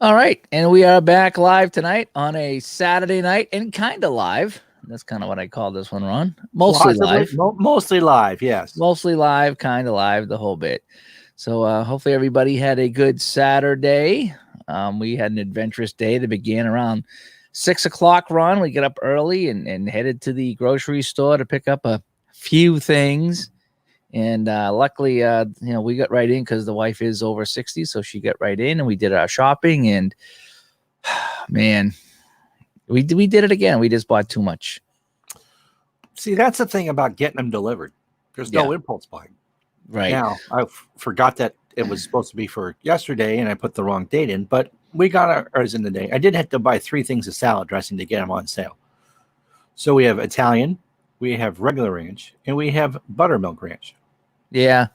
All right, and we are back live tonight on a Saturday night, and kind of live. That's kind of what I call this one, Ron. Mostly live. Mostly live, yes. Mostly live, kind of live, the whole bit. So hopefully everybody had a good Saturday. We had an adventurous day that began around 6 o'clock, Ron. We get up early and headed to the grocery store to pick up a few things. And luckily, we got right in because the wife is over 60, so she got right in, and we did our shopping. And man, we did it again. We just bought too much. See, that's the thing about getting them delivered. There's no impulse buying. Right now, I forgot that it was supposed to be for yesterday, and I put the wrong date in. But we got ours in the day. I did have to buy 3 things of salad dressing to get them on sale. So we have Italian, we have regular ranch, and we have buttermilk ranch. Yeah.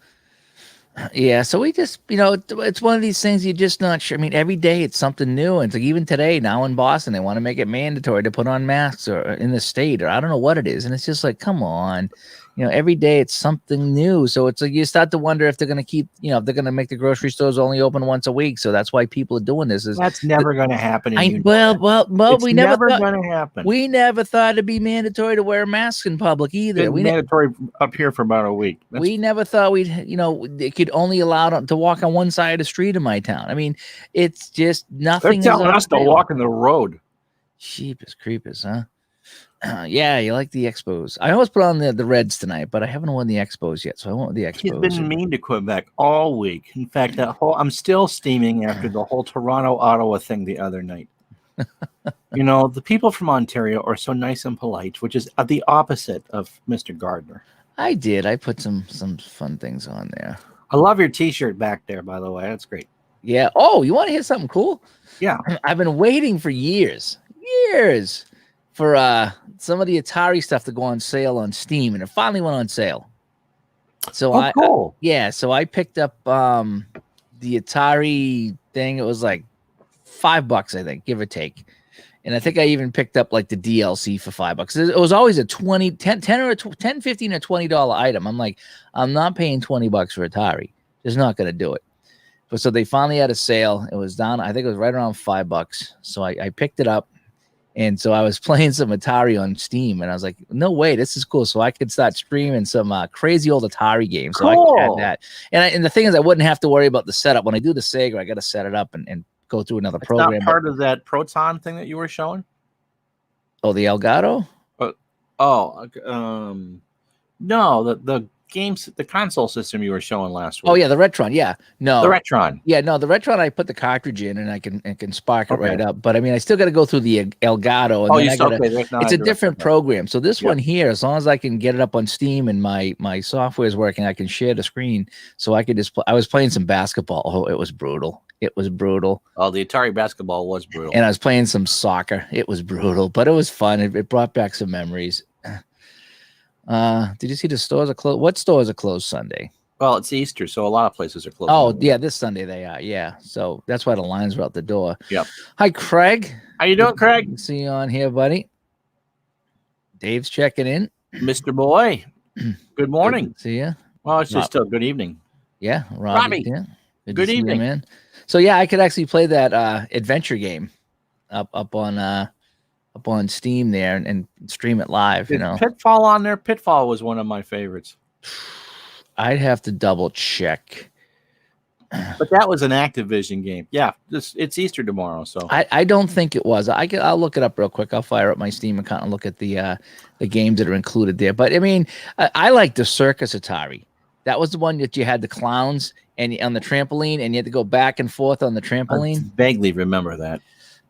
So we just, it's one of these things you're just not sure. I mean, every day it's something new. And it's like even today, now in Boston, they want to make it mandatory to put on masks or in the state, or I don't know what it is. And it's just like, come on. Every day it's something new. So it's like you start to wonder if they're going to keep, if they're going to make the grocery stores only open once a week. So that's why people are doing this. That's never going to happen. Well, we never going to happen. We never thought it'd be mandatory to wear masks in public either. We mandatory up here for about a week. We never thought it could only allow to walk on one side of the street in my town. I mean, it's just nothing. They're telling us to walk in the road. Sheepers creepers, huh? Yeah, you like the Expos. I almost put on the Reds tonight, but I haven't won the Expos yet, so I want the Expos. He's been mean to Quebec all week. In fact, I'm still steaming after the whole Toronto-Ottawa thing the other night. The people from Ontario are so nice and polite, which is the opposite of Mr. Gardner. I did. I put some fun things on there. I love your T-shirt back there, by the way. That's great. Yeah. Oh, you want to hear something cool? Yeah. I've been waiting for years for some of the Atari stuff to go on sale on Steam, and it finally went on sale. So cool. So I picked up the Atari thing. It was like $5, I think, give or take. And I think I even picked up like the DLC for $5. It was always a 10 or $10, 15 or $20 item. I'm like, I'm not paying $20 for Atari. Just not going to do it. But so they finally had a sale. It was down. I think it was right around $5. So I picked it up. And so I was playing some Atari on Steam, and I was like, no way, this is cool. So I could start streaming some crazy old Atari games. So cool. I could add that. And the thing is, I wouldn't have to worry about the setup. When I do the Sega, I got to set it up and go through another program. Not part of that Proton thing that you were showing? Oh, the Elgato? No, the games, the console system you were showing last week. Oh yeah, the Retron. Yeah, no, the Retron. Yeah, no, the Retron. I put the cartridge in and I can spark it right up. But I mean, I still got to go through the Elgato. And it's a different program. So this one here, as long as I can get it up on Steam and my software is working, I can share the screen. So I could just I was playing some basketball. Oh, it was brutal. It was brutal. Oh, the Atari basketball was brutal. And I was playing some soccer. It was brutal, but it was fun. It brought back some memories. Did you see the stores are closed? What stores are closed Sunday? Well, it's Easter, so a lot of places are closed. Oh, yeah, this Sunday they are. Yeah, so that's why the lines were out the door. Yep. Hi, Craig. How you doing, Craig? See you on here, buddy. Dave's checking in. Mr. Boy, good morning. See ya. Well, it's just still good evening. Yeah, Robbie. Yeah. Good evening, you, man. So yeah, I could actually play that adventure game up on Steam there and stream it live. Pitfall on there. Pitfall was one of my favorites. I'd have to double check. But that was an Activision game. Yeah, it's Easter tomorrow, so I don't think it was. I'll look it up real quick. I'll fire up my Steam account and look at the games that are included there. But I mean, I like the Circus Atari. That was the one that you had the clowns and on the trampoline, and you had to go back and forth on the trampoline. I vaguely remember that.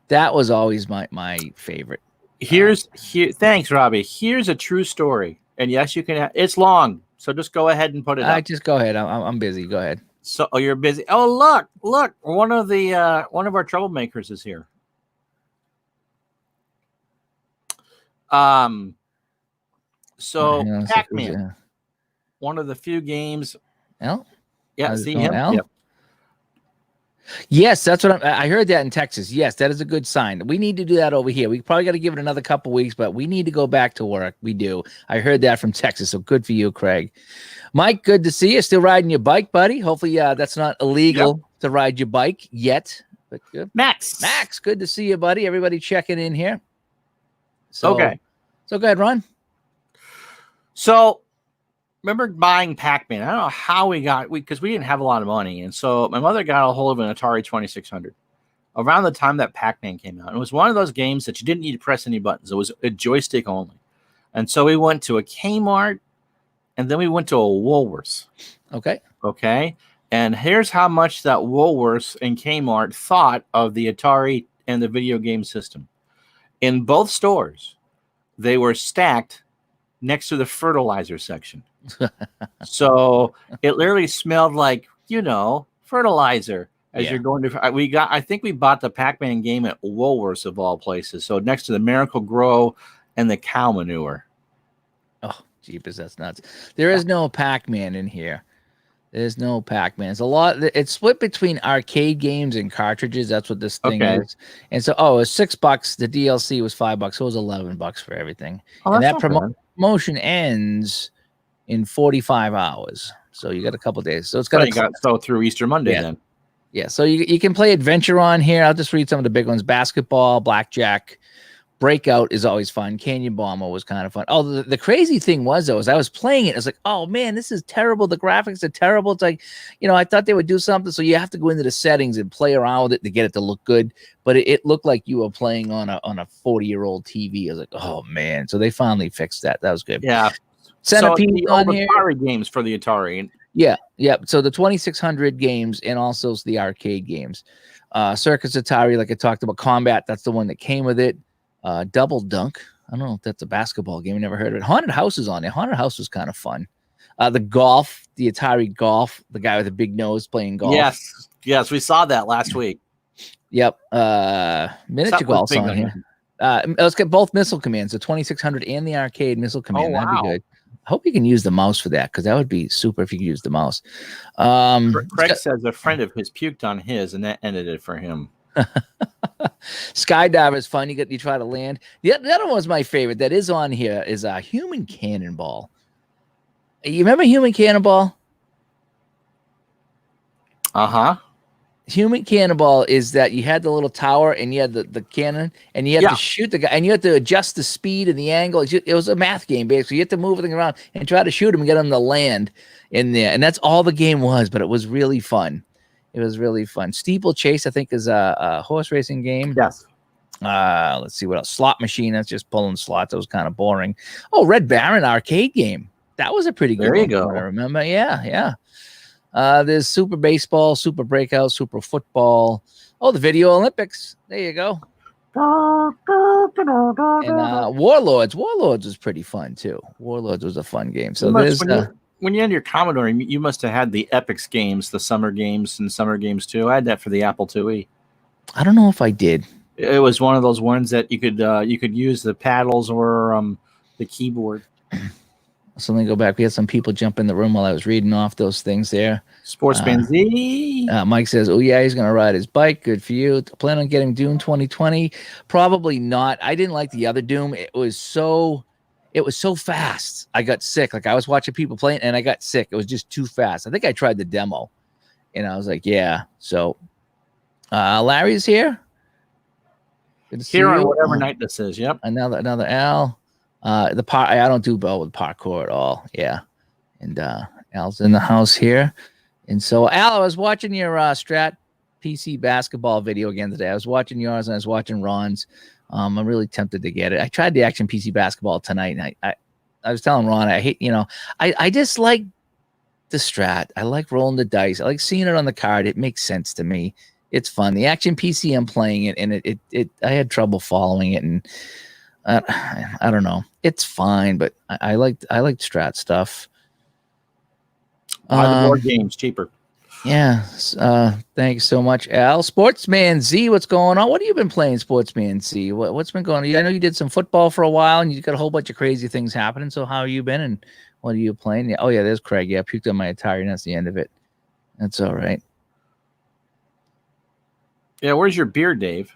That was always my favorite. Thanks, Robbie. Here's a true story, and yes, you can. It's long, so just go ahead and put it up. Just go ahead. I'm busy. Go ahead. So, you're busy. Oh, look! One of our troublemakers is here. So Pac-Man, one of the few games. Al? Yeah, see him. Al? Yep. Yes, that's what I heard that in Texas. Yes, that is a good sign. We need to do that over here. We probably got to give it another couple weeks, but we need to go back to work. We do. I heard that from Texas, so good for you, Craig. Mike, good to see you. Still riding your bike, buddy? Hopefully that's not illegal to ride your bike yet. But good. Max, good to see you, buddy. Everybody checking in here. So, okay. So go ahead, Ron. So remember buying Pac-Man? I don't know how because we didn't have a lot of money, and so my mother got a hold of an Atari 2600 around the time that Pac-Man came out. And it was one of those games that you didn't need to press any buttons. It was a joystick only. And so we went to a Kmart, and then we went to a Woolworths. Okay. Okay. And here's how much that Woolworths and Kmart thought of the Atari and the video game system. In both stores, they were stacked next to the fertilizer section. So it literally smelled like, fertilizer as you're going to. I think we bought the Pac-Man game at Woolworths of all places. So next to the Miracle Grow and the cow manure. Oh, jeepers, that's nuts. There is no Pac-Man in here. There's no Pac-Man. It's a lot. It's split between arcade games and cartridges. That's what this thing is. And so, it's $6. The DLC was $5. So it was $11 for everything. Oh, and that's that promotion ends in 45 hours. So you got a couple days. So it's got through Easter Monday then. Yeah. So you can play Adventure on here. I'll just read some of the big ones: basketball, blackjack. Breakout is always fun. Canyon Bomber was kind of fun. Oh, the crazy thing was, though, as I was playing it, I was like, oh, man, this is terrible. The graphics are terrible. It's like, I thought they would do something. So you have to go into the settings and play around with it to get it to look good. But it looked like you were playing on a 40-year-old TV. I was like, oh, man. So they finally fixed that. That was good. Yeah. Centipede so on here. Atari games for the Atari. Yeah. So the 2600 games and also the arcade games. Circus Atari, like I talked about. Combat, that's the one that came with it. Double Dunk. I don't know if that's a basketball game. I never heard of it. Haunted House is on there. Haunted House was kind of fun. The golf, the Atari golf, the guy with the big nose playing golf. Yes, we saw that last week. Yep. Miniature golf's on here. Let's get both Missile Commands, the 2600 and the arcade Missile Command. That'd be good. I hope you can use the mouse for that, because that would be super if you could use the mouse. Craig says a friend of his puked on his, and that ended it for him. Skydiver is fun. You try to land. The other one was my favorite that is on here is a Human Cannonball. You remember Human Cannonball? Human Cannonball is that you had the little tower and you had the cannon and you had to shoot the guy and you had to adjust the speed and the angle. It was a math game, basically. You had to move everything around and try to shoot him and get him to land in there. And that's all the game was, but it was really fun. It was really fun. Steeplechase, I think, is a horse racing game. Yes. Let's see what else. Slot Machine, that's just pulling slots. That was kind of boring. Oh, Red Baron arcade game. That was a pretty good one. There you go. I remember. Yeah. There's Super Baseball, Super Breakout, Super Football. Oh, the Video Olympics. There you go. And Warlords. Warlords was pretty fun, too. Warlords was a fun game. So when you had your Commodore, you must have had the Epix games, the summer games and summer games too. I had that for the Apple IIe. I don't know if I did. It was one of those ones that you could use the paddles or the keyboard. So let me go back. We had some people jump in the room while I was reading off those things there. Sportsman Z. Mike says, oh, yeah, he's going to ride his bike. Good for you. Plan on getting Doom 2020? Probably not. I didn't like the other Doom. It was so fast. I got sick. Like I was watching people playing and I got sick. It was just too fast. I think I tried the demo and I was like, yeah. So Larry's here. Good to see here you. on whatever night this is. Yep. Another Al. I don't do well with parkour at all. Yeah. And Al's in the house here. And so Al, I was watching your Strat PC basketball video again today. I was watching yours and I was watching Ron's. I'm really tempted to get it. I tried the Action PC basketball tonight, and I was telling Ron, I hate, I just like the Strat. I like rolling the dice. I like seeing it on the card. It makes sense to me. It's fun. The Action PC, I'm playing it, and I had trouble following it, and I don't know. It's fine, but I like Strat stuff. Buy the board games cheaper. Yeah. Thanks so much, Al. Sportsman Z, what's going on? What have you been playing, Sportsman Z? What's been going on? I know you did some football for a while, and you got a whole bunch of crazy things happening. So how have you been, and what are you playing? Yeah. Oh, yeah, there's Craig. Yeah, I puked on my Atari, and that's the end of it. That's all right. Yeah, where's your beer, Dave?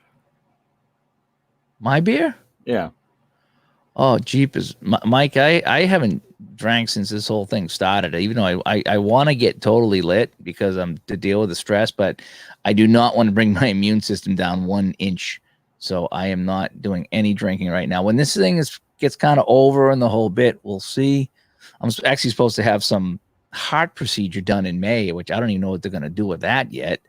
My beer? Yeah. Oh, Jeepers, Mike, I haven't drank since this whole thing started. Even though I want to get totally lit because I'm to deal with the stress, but I do not want to bring my immune system down 1 inch. So I am not doing any drinking right now. When this thing gets kind of over and the whole bit, we'll see. I'm actually supposed to have some heart procedure done in May, which I don't even know what they're going to do with that yet.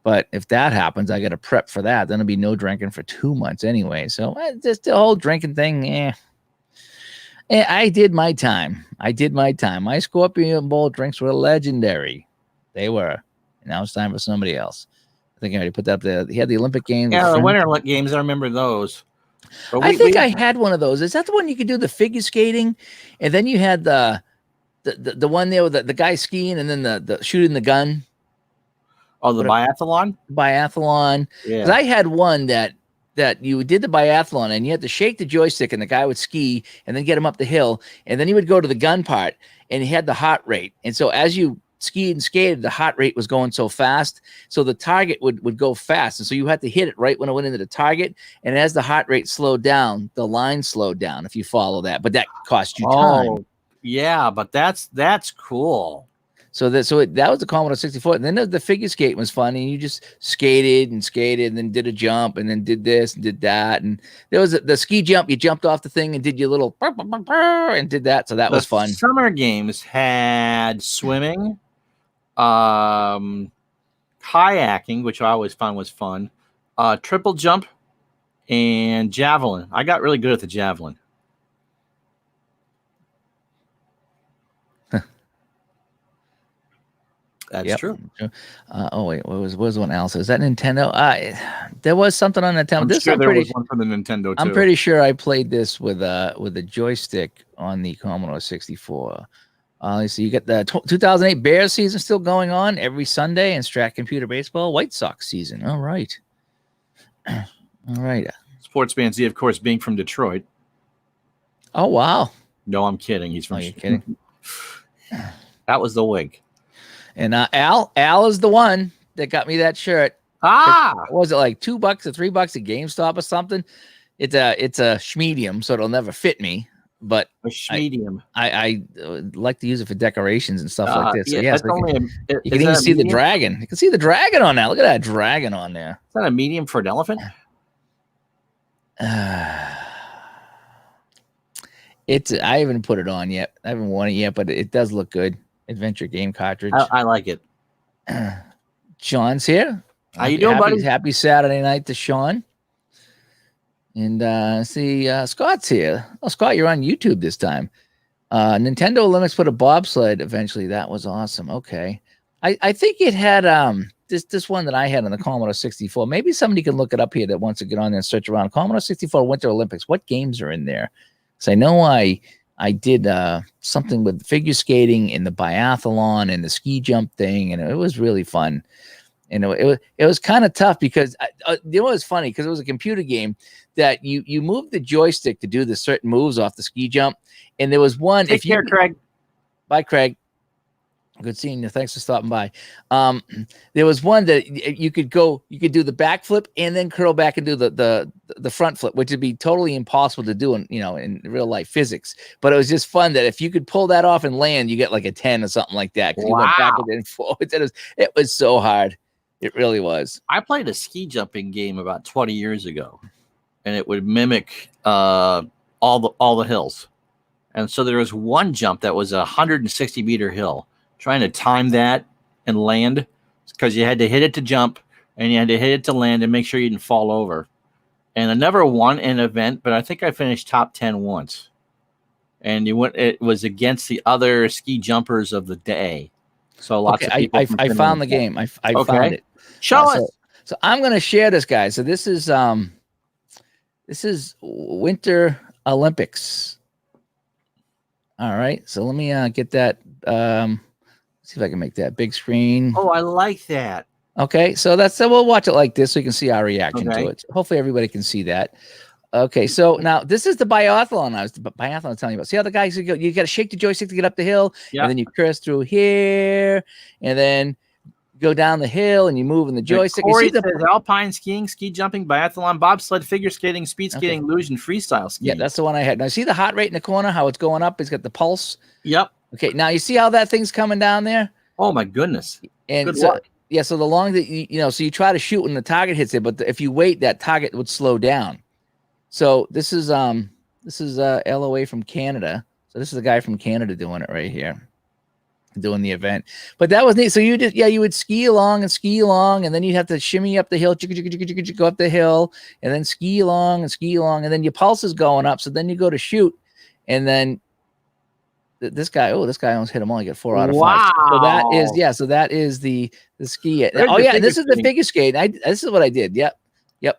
But if that happens, I got to prep for that. Then there'll be no drinking for 2 months anyway. So just the whole drinking thing, I did my time. My Scorpion Bowl drinks were legendary. They were. And now it's time for somebody else. I think I already put that up there. He had the Olympic Games. Yeah, the Winter Games. I remember those. But I think I had one of those. Is that the one you could do the figure skating? And then you had the one there with the guy skiing and then the shooting the gun. Oh, the biathlon? Biathlon. Yeah. Because I had one that you did the biathlon and you had to shake the joystick and the guy would ski and then get him up the hill. And then he would go to the gun part and he had the heart rate. And so as you skied and skated, the heart rate was going so fast. So the target would go fast. And so you had to hit it right when it went into the target. And as the heart rate slowed down, the line slowed down if you follow that. But that cost you time. Oh, yeah, but that's cool. So that was the Commodore 64. And then the figure skate was fun. And you just skated and then did a jump and then did this and did that. And there was the ski jump. You jumped off the thing and did your little and did that. So that was fun. Summer Games had swimming, kayaking, which I always found was fun, triple jump, and javelin. I got really good at the javelin. That's true. Oh wait, what was one else? Is that Nintendo? There was something on Nintendo. There was one for the Nintendo too. I'm pretty sure I played this with a joystick on the Commodore 64. Let's see, you got the 2008 Bears season still going on every Sunday, and Strat Computer Baseball White Sox season. All right. Sports Fan Z, of course, being from Detroit. Oh wow. No, I'm kidding. He's from. You're kidding. That was the wink. And Al is the one that got me that shirt. What was it like $2 or $3 at GameStop or something? It's a schmedium, so it'll never fit me. But a schmedium. I like to use it for decorations and stuff like this. So yeah, you can even see the dragon. You can see the dragon on that. Look at that dragon on there. Is that a medium for an elephant? I haven't put it on yet. I haven't worn it yet, but it does look good. Adventure game cartridge. I like it. Sean's here. How you doing, buddy? Happy Saturday night to Sean. And Scott's here. Oh, Scott, you're on YouTube this time. Nintendo Olympics put a bobsled eventually. That was awesome. Okay. I think it had this one that I had on the Commodore 64. Maybe somebody can look it up here that wants to get on there and search around. Commodore 64 Winter Olympics. What games are in there? Because I know I did something with figure skating and the biathlon and the ski jump thing, and it was really fun. And it was kind of tough because it was funny because it was a computer game that you moved the joystick to do the certain moves off the ski jump, and there was one. Take care, Craig. Bye, Craig. Good seeing you. Thanks for stopping by. There was one that you could do the backflip and then curl back and do the front flip, which would be totally impossible to do in real life physics. But it was just fun that if you could pull that off and land, you get like a 10 or something like that. Wow. You went backwards and forwards. It was so hard. It really was. I played a ski jumping game about 20 years ago, and it would mimic all the hills. And so there was one jump that was a 160-meter hill. Trying to time that and land because you had to hit it to jump and you had to hit it to land and make sure you didn't fall over. And I never won an event, but I think I finished top 10 once. And it was against the other ski jumpers of the day. So lots of people. I found the game. I found it. Show us. So I'm going to share this, guys. So this is Winter Olympics. All right. So let me get that. See if I can make that big screen. Oh, I like that. Okay, so we'll watch it like this so you can see our reaction to it. Hopefully everybody can see that. Okay, so now this is the biathlon I was telling you about. See how the guys go? You got to shake the joystick to get up the hill, and then you curse through here, and then go down the hill and you move in the joystick. You Corey see the says alpine skiing, ski jumping, biathlon, bobsled, figure skating, speed skating, luge, and freestyle skiing. Yeah, that's the one I had. Now see the heart rate in the corner, how it's going up. It's got the pulse. Yep. Okay, now you see how that thing's coming down there? Oh my goodness. And Good so, luck. yeah, so the longer that so you try to shoot when the target hits it, but if you wait, that target would slow down. So this is LOA from Canada. So this is a guy from Canada doing it right here, doing the event. But that was neat. So you would ski along, and then you'd have to shimmy up the hill, go up the hill, and then ski along, and then your pulse is going up. So then you go to shoot, and then this guy almost hit him all. You get 4 out of 5. So that is the ski. And this is the figure skate. This is what I did. Yep.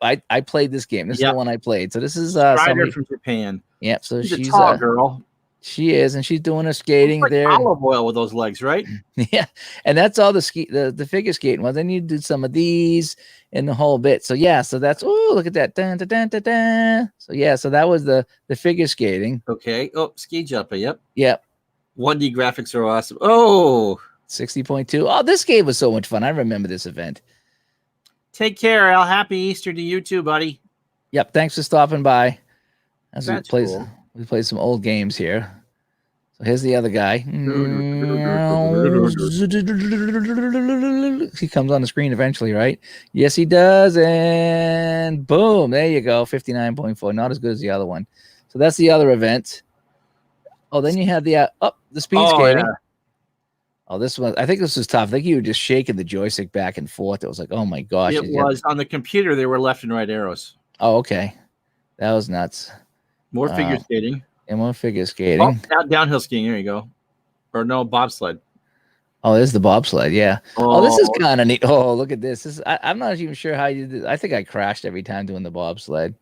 I played this game. This is the one I played. So this is somebody from Japan. Yep. So she's a tall girl. She is, and she's doing her skating like there. Olive oil with those legs, right? Yeah, and that's all the figure skating. Well, then you do some of these and the whole bit. So yeah, so that's look at that. Dun, dun, dun, dun, dun. So yeah, so that was the figure skating. Okay. Oh, ski jumper. Yep. 1D graphics are awesome. Oh, 60.2. Oh, this game was so much fun. I remember this event. Take care, Al. Happy Easter to you too, buddy. Yep. Thanks for stopping by. That's cool. We played some old games here. So here's the other guy. He comes on the screen eventually, right? Yes, he does. And boom, there you go. 59.4. Not as good as the other one. So that's the other event. Oh, then you had the speed skating. Yeah. Oh, this one. I think this was tough. I think you were just shaking the joystick back and forth. It was like, oh my gosh. It was on the computer. There were left and right arrows. Oh, okay. That was nuts. More figure skating. And more figure skating. Oh, downhill skiing. There you go. Or no, bobsled. Oh, there's the bobsled. Yeah. Oh, this is kind of neat. Oh, look at this. I'm not even sure how you did. I think I crashed every time doing the bobsled.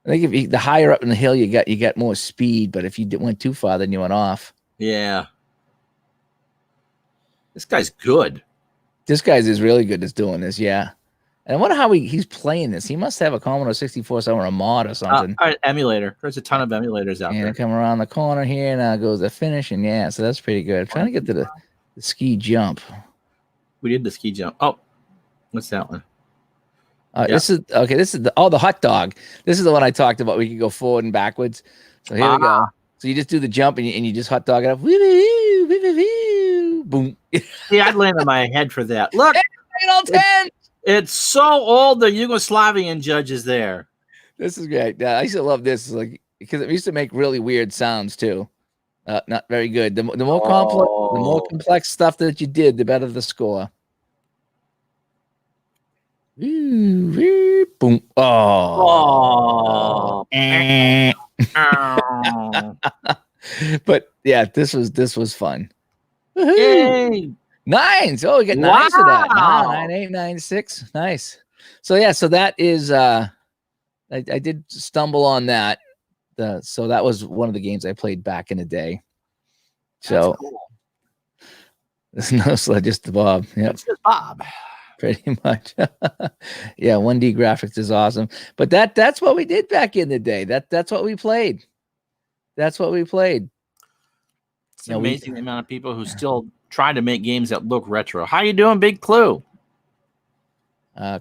I think if the higher up in the hill you got more speed, but if you went too far, then you went off. Yeah. This guy's good. This guy's is really good at doing this. Yeah. And I wonder how he's playing this. He must have a Commodore 64 somewhere, a mod or something. Emulator. There's a ton of emulators out there. And I come around the corner here, and goes the finish, and yeah, so that's pretty good. I'm trying to get to the ski jump. We did the ski jump. Oh, what's that one? This is the hot dog. This is the one I talked about. We can go forward and backwards. So here we go. So you just do the jump, and you just hot dog it up. Boom. Yeah, I'd land on my head for that. Look. All 10. It's so old. The Yugoslavian judge is there. This is great. I used to love this, because it used to make really weird sounds too. Not very good. The more complex stuff that you did, the better the score. Boom. Oh. But yeah, this was fun. Yay. 9s. Oh, we got 9s for that. 9, 8, 9, 6. Nice. So yeah, so that is I did stumble on that. So that was one of the games I played back in the day. So there's no sled, just the Bob. Yeah. It's just Bob. Pretty much. Yeah, 1D graphics is awesome. But that's what we did back in the day. That's what we played. It's amazing the amount of people who still try to make games that look retro. How you doing, Big Klu?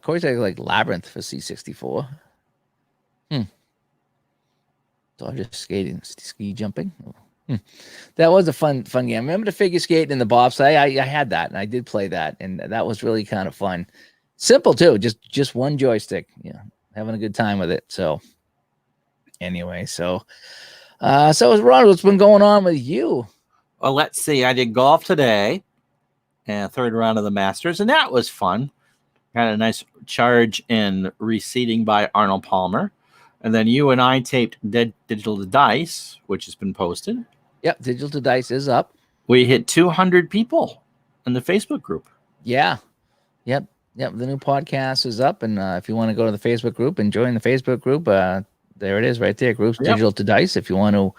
Corey's like Labyrinth for C64. Dodger skating, ski jumping. That was a fun game. I remember the figure skating and the bobsled. I had that, and I did play that, and that was really kind of fun. Simple too, just one joystick. Yeah, having a good time with it. So anyway, so Ron, what's been going on with you? Well, let's see. I did golf today, and third round of the Masters, and that was fun. Had a nice charge in reseeding by Arnold Palmer. And then you and I taped Digital to Dice, which has been posted. Yep, Digital to Dice is up. We hit 200 people in the Facebook group. Yeah. Yep. The new podcast is up. And if you want to go to the Facebook group and join the Facebook group, there it is right there. Groups Digital to Dice. If you want to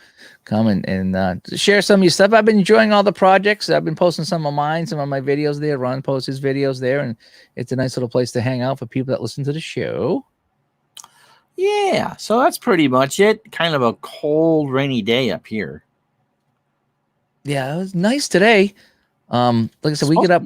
come and share some of your stuff. I've been enjoying all the projects. I've been posting some of mine, some of my videos there. Ron posts his videos there. And it's a nice little place to hang out for people that listen to the show. Yeah, so that's pretty much it. Kind of a cold, rainy day up here. Yeah, it was nice today. Like I said, we get up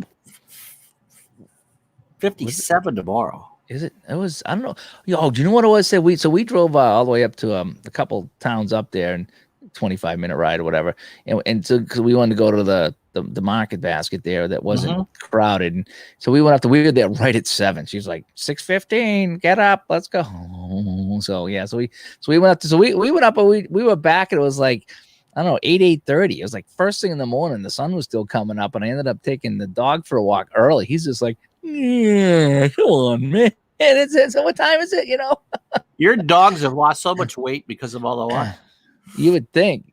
57 tomorrow. Is it? It was. I don't know. Yo, do you know what it was? Said we drove all the way up to a couple towns up there, and 25-minute ride or whatever, and so because we wanted to go to the market basket there that wasn't crowded, and so we went up to. We were there right at 7. She was like 6:15. Get up, let's go. So yeah, so we went up to we went up, but we were back, and it was like, I don't know, 8:30. It was like first thing in the morning. The sun was still coming up, and I ended up taking the dog for a walk early. He's just like, yeah, come on, man. And it's so what time is it? You know, your dogs have lost so much weight because of all the walk. You would think.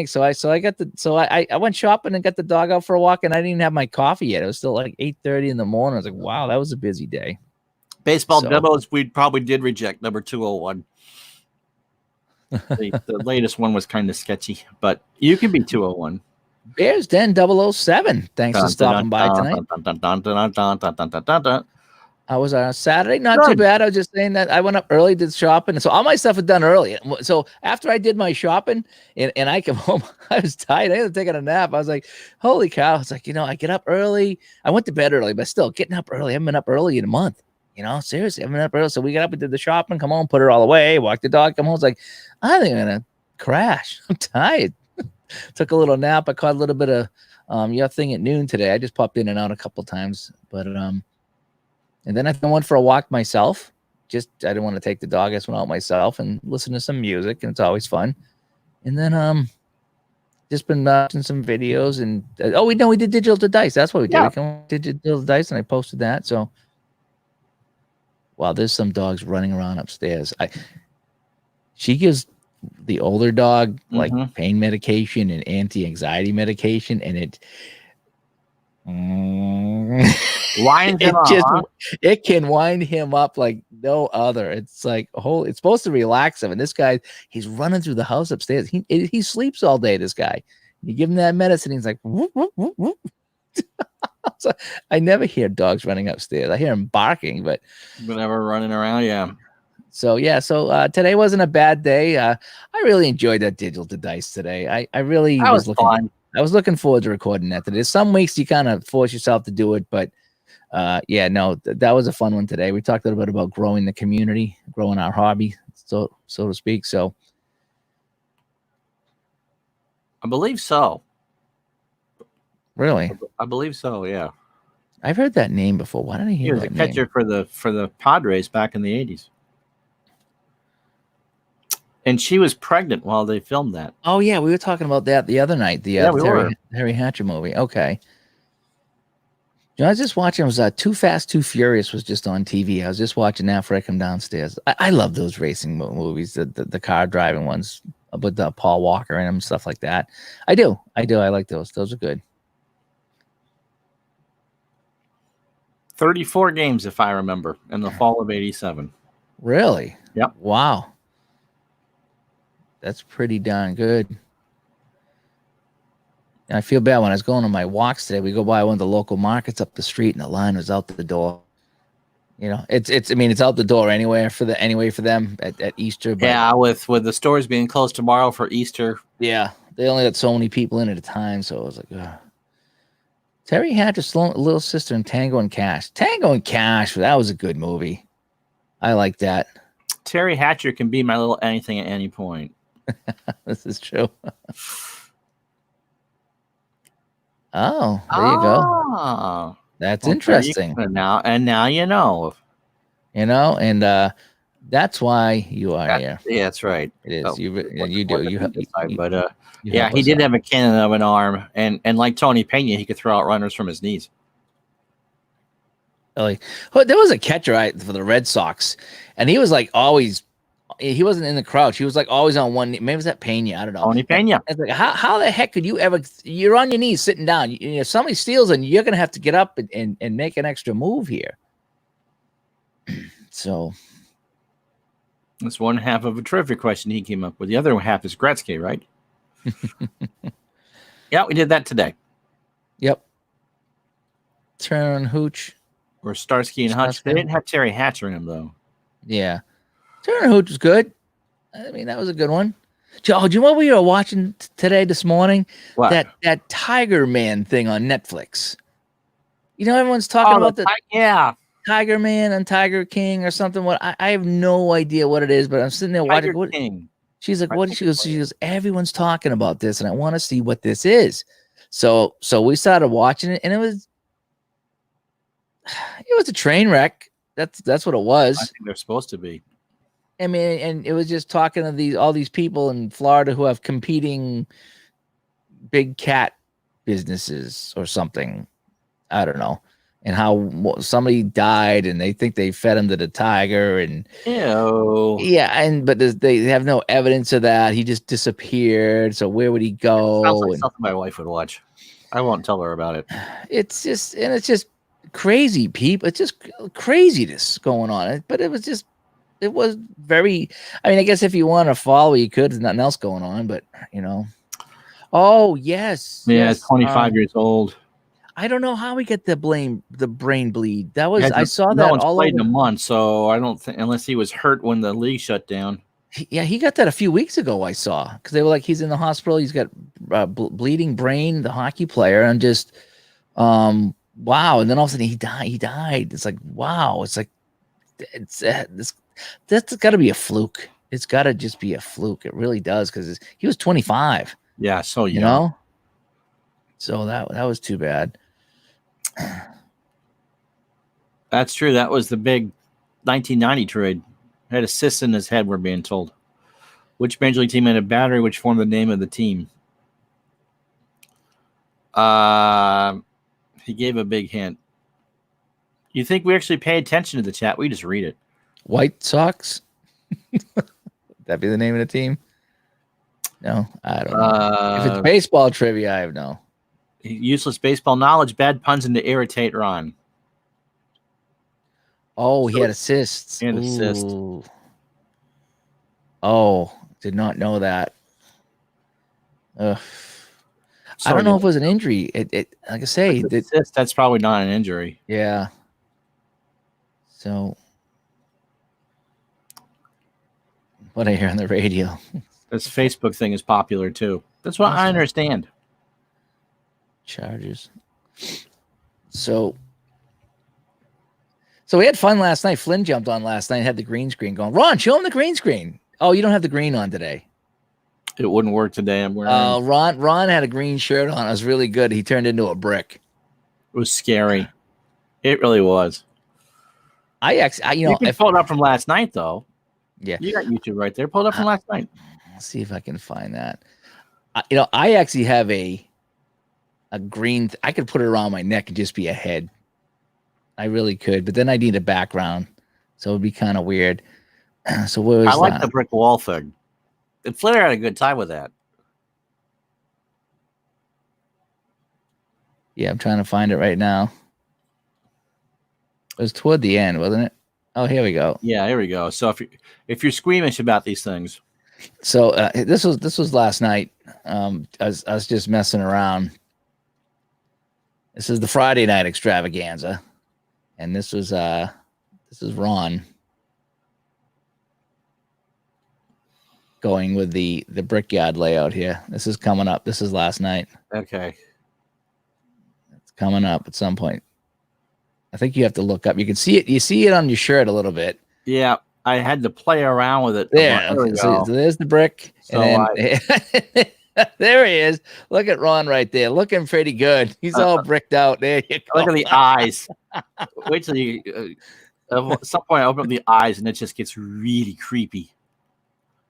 So I went shopping and got the dog out for a walk, and I didn't even have my coffee yet. It was still like 8:30 in the morning. I was like, wow, that was a busy day. Baseball demos, we probably did reject number 201. The latest one was kind of sketchy, but you can be 201. Bears Den 007. Thanks for stopping by tonight. I was on Saturday, not too bad. I was just saying that I went up early, did shopping. So all my stuff was done early. So after I did my shopping and I come home, I was tired. I ended up taking a nap. I was like, holy cow. It's like, I get up early. I went to bed early, but still getting up early. I haven't been up early in a month. Seriously, I haven't been up early. So we got up and did the shopping, come home, put her all away, walk the dog, come home. It's like, I think I'm going to crash. I'm tired. Took a little nap. I caught a little bit of your thing at noon today. I just popped in and out a couple times, but and then I went for a walk myself. I didn't want to take the dog. I just went out myself and listen to some music, and it's always fun. And then just been watching some videos, and we did digital to dice. That's what we did. Yeah. We did digital to dice, and I posted that. So, wow, there's some dogs running around upstairs. She gives the older dog like pain medication and anti-anxiety medication, and it winds him up. It can wind him up like no other. It's like it's supposed to relax him, and this guy, he's running through the house upstairs. He sleeps all day. This guy, you give him that medicine, he's like whoop, whoop, whoop, whoop. So I never hear dogs running upstairs. I hear them barking, but whenever running around, So today wasn't a bad day. I really enjoyed that digital to dice today. I really was looking fun. I was looking forward to recording that today. Some weeks you kind of force yourself to do it, but that was a fun one today. We talked a little bit about growing the community, growing our hobby, so to speak. So I believe so. Really? I believe so, yeah. I've heard that name before. Why did I hear that name? He was a catcher for the Padres back in the 80s. And she was pregnant while they filmed that. Oh, yeah. We were talking about that the other night. The Terry Hatcher movie. Okay. I was just watching. It was Too Fast, Too Furious was just on TV. I was just watching that before I come downstairs. I love those racing movies, the car driving ones with Paul Walker in them, stuff like that. I do. I like those. Those are good. 34 games, if I remember, in the fall of 87. Really? Yep. Wow. That's pretty darn good. And I feel bad when I was going on my walks today. We go by one of the local markets up the street, and the line was out the door. It's out the door anyway for them at Easter. But yeah, with the stores being closed tomorrow for Easter. Yeah, they only got so many people in at a time, so it was like, ugh. Terry Hatcher's little sister in Tango and Cash. Tango and Cash, that was a good movie. I like that. Terry Hatcher can be my little anything at any point. This is true. Oh, there you go. That's interesting. Now you know. And that's why you are here. Yeah, that's right. It is. You do. He did have a cannon of an arm, and like Tony Pena, he could throw out runners from his knees. Really? Well, there was a catcher for the Red Sox, and he was like always. He wasn't in the crouch. He was like always on one knee. Maybe it was that Pena. I don't know. Tony Pena. It's like, how the heck could you ever? You're on your knees sitting down. If somebody steals, and you're gonna have to get up and make an extra move here. So that's one half of a terrific question he came up with. The other half is Gretzky, right? Yeah, we did that today. Yep. Turn Hooch. Or Starsky and Hutch. They didn't have Terry Hatcher in them, though. Yeah. Turner Hooch was good. I mean, that was a good one. Joe, do you know what we were watching this morning? What? That Tiger Man thing on Netflix. Everyone's talking about Yeah. Tiger Man and Tiger King or something. What I have no idea what it is, but I'm sitting there watching. Tiger King. She's like, what? She goes, everyone's talking about this, and I want to see what this is. So we started watching it, and it was a train wreck. That's what it was. I think they're supposed to be. I mean, and it was just talking to all these people in Florida who have competing big cat businesses or something. I don't know. And how somebody died and they think they fed him to the tiger and but they have no evidence of that. He just disappeared. So where would he go? Sounds like something my wife would watch. I won't tell her about it. It's just crazy, people. It's just craziness going on. But it was very. I mean, I guess if you want to follow, you could. There's nothing else going on, but Oh yes. Yeah, yes. 25 years old. I don't know how he got the brain bleed. That was I saw that one's all played over. in a month, so I don't think unless he was hurt when the league shut down. He got that a few weeks ago. I saw because they were like, he's in the hospital. He's got bleeding brain. The hockey player, and just wow. And then all of a sudden he died. It's like wow. It's like that's got to be a fluke. It's got to just be a fluke. It really does because he was 25. Yeah, so you know. So that was too bad. That's true. That was the big 1990 trade. Had a cyst in his head, we're being told. Which major league team had a battery which formed the name of the team? He gave a big hint. You think we actually pay attention to the chat? We just read it. White Sox? That'd be the name of the team? No, I don't know. If it's baseball trivia, I have no. Useless baseball knowledge, bad puns, and to irritate Ron. Oh, he had assists. And assist. Oh, did not know that. I don't know if it was an injury. It like I say, that's probably not an injury. Yeah. So, what I hear on the radio. This Facebook thing is popular too. That's what I understand. Chargers. So we had fun last night. Flynn jumped on last night and had the green screen going. Ron, show him the green screen. Oh, you don't have the green on today. It wouldn't work today. I'm wearing. Ron had a green shirt on. It was really good. He turned into a brick. It was scary. It really was. You can pull it up from last night though. Yeah, you got YouTube right there. Pull it up from last night. Let's see if I can find that. I actually have a green. I could put it around my neck and just be a head. I really could, but then I need a background, so it'd be kind of weird. So where was I like the brick wall thing. And Flair had a good time with that. Yeah, I'm trying to find it right now. It was toward the end, wasn't it? Oh, here we go. Yeah, here we go. So if you're squeamish about these things, so this was last night. I was just messing around. This is the Friday night extravaganza, and this is Ron going with the Brickyard layout here. This is coming up. This is last night. Okay, it's coming up at some point. I think you have to look up. You can see it. You see it on your shirt a little bit. Yeah, I had to play around with it. There, so there's the brick. So and then, there he is. Look at Ron right there, looking pretty good. He's all bricked out. There you go. Look at the eyes. Wait till you. At some point, I open up the eyes, and it just gets really creepy.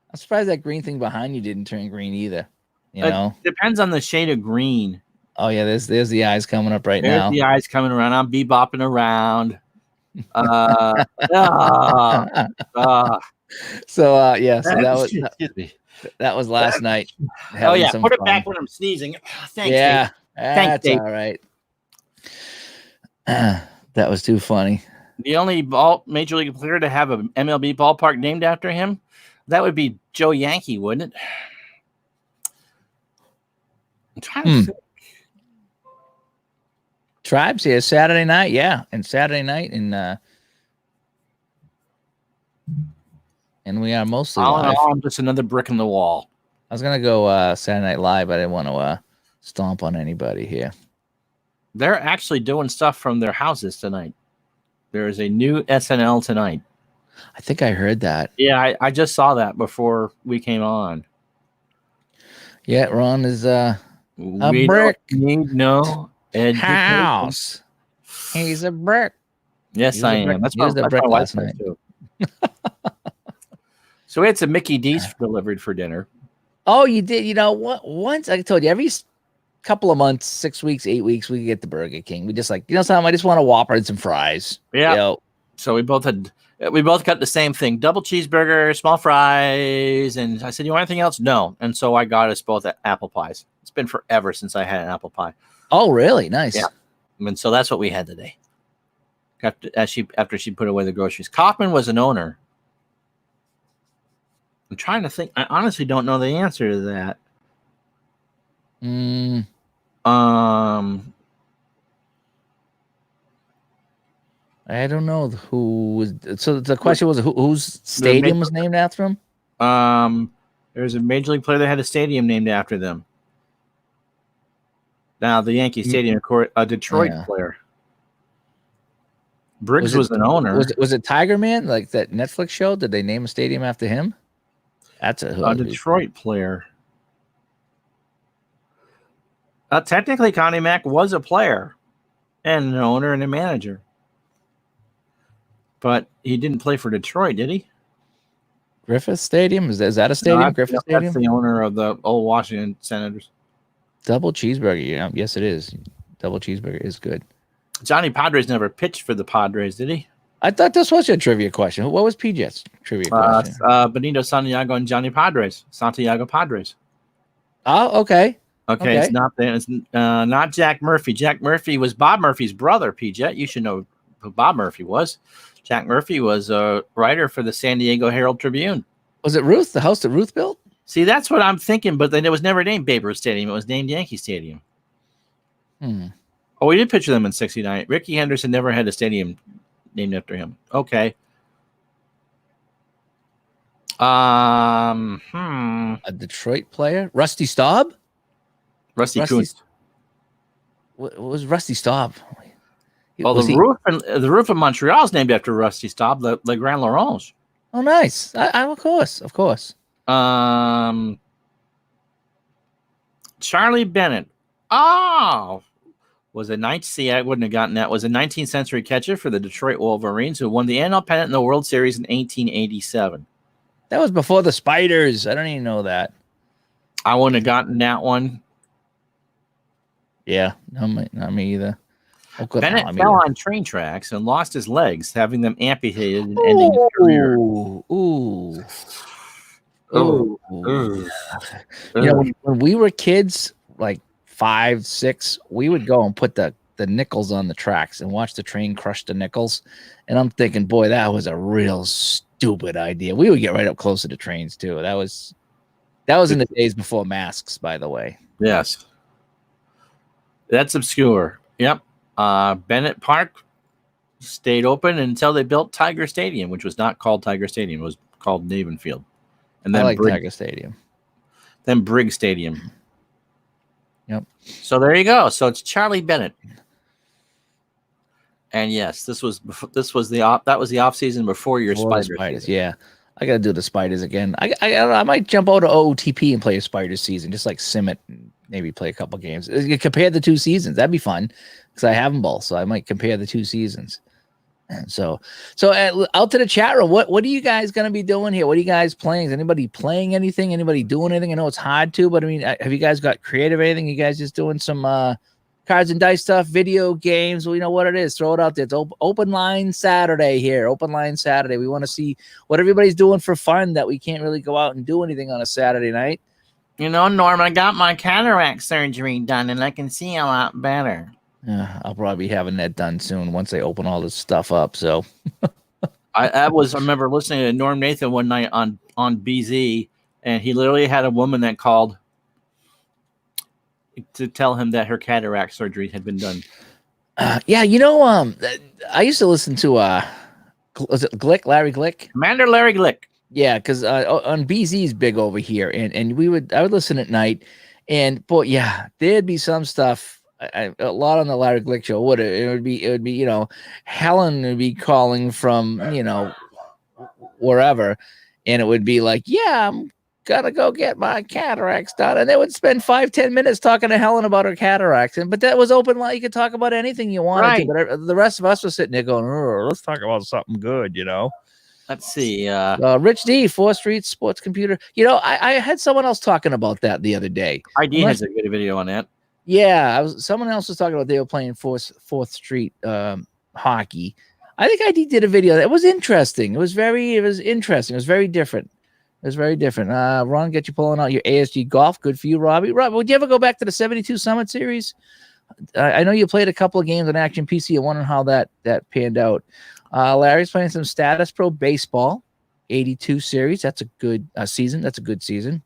I'm surprised that green thing behind you didn't turn green either. You know, depends on the shade of green. Oh yeah, there's the eyes coming up right now. The eyes coming around. I'm bebopping around. So that was last night. Oh yeah, put it back when I'm sneezing. Thanks. Yeah, that's all right. That was too funny. The only major league player to have an MLB ballpark named after him, that would be Joe Yankee, wouldn't it? I'm trying to think. Tribes here Saturday night, and Saturday night, and we are mostly live. I'm just another brick in the wall. I was gonna go Saturday Night Live, but I didn't want to stomp on anybody here. They're actually doing stuff from their houses tonight. There is a new SNL tonight. I think I heard that. Yeah, I just saw that before we came on. Yeah, Ron is We brick don't need no education. house. He's a brick. Yes, I am. That's He was a brick my last wife night. too. So we had some Mickey D's delivered for dinner. Oh, you did? You know what? Once I told you, every couple of months, 6 weeks, 8 weeks, we get the Burger King. We just like, you know, something. I just want a Whopper and some fries. Yeah. You know? So we both got the same thing: double cheeseburger, small fries. And I said, "You want anything else?" No. And so I got us both apple pies. It's been forever since I had an apple pie. Oh, really? Nice. Yeah. And so that's what we had today. After she put away the groceries. Kaufman was an owner. I'm trying to think. I honestly don't know the answer to that. I don't know who was. So the question was, whose stadium was named after him? There's a major league player that had a stadium named after them. Now the Yankee Stadium, a Detroit player. Briggs was an owner. Was it Tiger Man, like that Netflix show? Did they name a stadium after him? That's a Detroit player. Technically, Connie Mack was a player and an owner and a manager. But he didn't play for Detroit, did he? Griffith Stadium? Is that a stadium? Griffith Stadium? That's the owner of the old Washington Senators. Double cheeseburger. Yeah, yes, it is. Double cheeseburger is good. Johnny Padres never pitched for the Padres, did he? I thought this was your trivia question. What was PJ's trivia question? Benito Santiago and Johnny Padres. Santiago Padres. Oh, okay. Okay. It's not there. It's not Jack Murphy. Jack Murphy was Bob Murphy's brother, PJ. You should know who Bob Murphy was. Jack Murphy was a writer for the San Diego Herald Tribune. Was it Ruth, the house that Ruth built? See, that's what I'm thinking, but then it was never named Babe Ruth Stadium. It was named Yankee Stadium. Oh, we did picture them in 69. Ricky Henderson never had a stadium named after him. Okay. A Detroit player? Rusty Staub? Rusty Kuntz. What was Rusty Staub? Well, the roof of Montreal is named after Rusty Staub, Le Grand L'Orange. Oh, nice. Of course. Charlie Bennett. Oh, was a I wouldn't have gotten that. Was a 19th century catcher for the Detroit Wolverines who won the NL pennant in the World Series in 1887. That was before the Spiders. I don't even know that. I wouldn't have gotten that one. Yeah, not me either. Oh, Bennett fell on train tracks and lost his legs, having them amputated and ending his career. You know, when we were kids, like 5, 6, we would go and put the nickels on the tracks and watch the train crush the nickels. And I'm thinking, boy, that was a real stupid idea. We would get right up close to the trains too. That was in the days before masks, by the way. Yes. That's obscure. Yep. Bennett Park stayed open until they built Tiger Stadium, which was not called Tiger Stadium. It was called Navin Field. And then Tiger Stadium. Then Briggs Stadium. Yep. So there you go. So it's Charlie Bennett. And yes, that was the off season before your Spiders. Yeah. I gotta do the Spiders again. I might jump out to OOTP and play a Spiders season, just like sim it and maybe play a couple games. Compare the 2 seasons. That'd be fun because I have them both. So I might compare the 2 seasons. And so out to the chat room. What are you guys gonna be doing here? What are you guys playing? Is anybody playing anything? Anybody doing anything? I know it's hard to, but I mean, have you guys got creative anything? You guys just doing some cards and dice stuff, video games? Well, you know what it is. Throw it out there. It's open line Saturday here. Open line Saturday. We want to see what everybody's doing for fun that we can't really go out and do anything on a Saturday night. You know, Norm, I got my cataract surgery done and I can see a lot better. I'll probably be having that done soon once they open all this stuff up. So I remember listening to Norm Nathan one night on BZ, and he literally had a woman that called to tell him that her cataract surgery had been done. Yeah, you know, I used to listen to was it Glick, Larry Glick? Commander Larry Glick. Yeah, because on BZ's big over here, and I would listen at night, and boy, yeah, there'd be some stuff a lot on the Larry Glick show would it would be Helen would be calling from wherever, and it would be like, yeah, I'm gonna go get my cataracts done, and they would spend 5-10 minutes talking to Helen about her cataracts, but that was open line. You could talk about anything you wanted to, but the rest of us were sitting there going, let's talk about something good, Let's see. Rich D, 4th Street Sports Computer. I had someone else talking about that the other day. ID has a good video on that. Yeah, someone else was talking about they were playing 4th Street hockey. I think ID did a video that was interesting. It was interesting. It was very different. Ron, get you pulling out your ASG golf. Good for you, Robbie. Rob, would you ever go back to the 72 Summit Series? I know you played a couple of games on Action PC. I wonder how that panned out. Larry's playing some Status Pro Baseball 82 Series. That's a good season. That's a good season.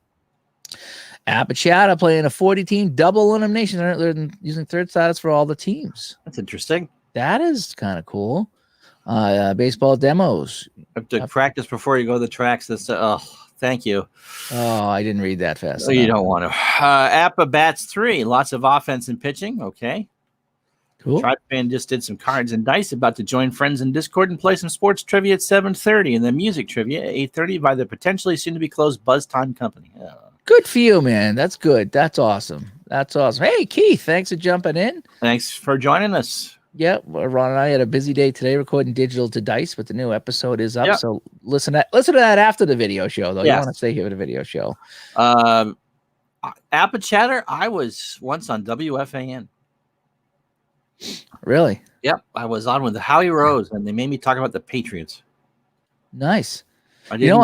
APBA Chatter playing a 40-team double elimination. They're using third status for all the teams. That's interesting. That is kind of cool. Baseball demos. Have to practice before you go to the tracks. Thank you. Oh, I didn't read that fast. So you don't want to. APBA bats 3. Lots of offense and pitching. Okay. Cool. Tribe fan just did some cards and dice. About to join friends in Discord and play some sports trivia at 7:30, and then music trivia at 8:30 by the potentially soon to be closed Buzz Time Company. Good for you, man. That's good. That's awesome. Hey, Keith, thanks for jumping in. Thanks for joining us. Yeah, Ron and I had a busy day today recording Digital to Dice, but the new episode is up. Yep. So listen to that after the video show, though. Yes. You want to stay here with the video show. APBA Chatter, I was once on WFAN. Really? Yep. I was on with Howie Rose, and they made me talk about the Patriots. Nice. I didn't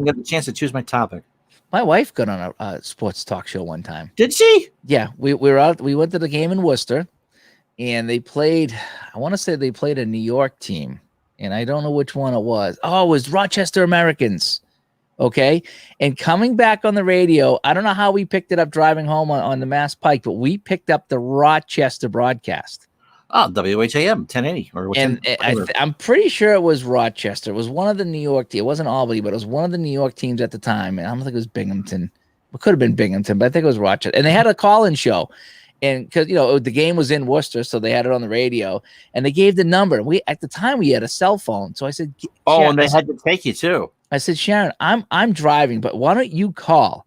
get the chance to choose my topic. My wife got on a sports talk show one time. Did she? Yeah. We were out. We went to the game in Worcester, and they played. I want to say they played a New York team, and I don't know which one it was. Oh, it was Rochester Americans. Okay. And coming back on the radio, I don't know how we picked it up driving home on the Mass Pike, but we picked up the Rochester broadcast. Oh, WHAM 1080. I'm pretty sure it was Rochester. It was one of the New York teams. It wasn't Albany, but it was one of the New York teams at the time. And I don't think it was Binghamton. It could have been Binghamton, but I think it was Rochester. And they had a call-in show. And because, the game was in Worcester, so they had it on the radio. And they gave the number. At the time, we had a cell phone. So I said, and they had to take you, too. I said, Sharon, I'm driving, but why don't you call?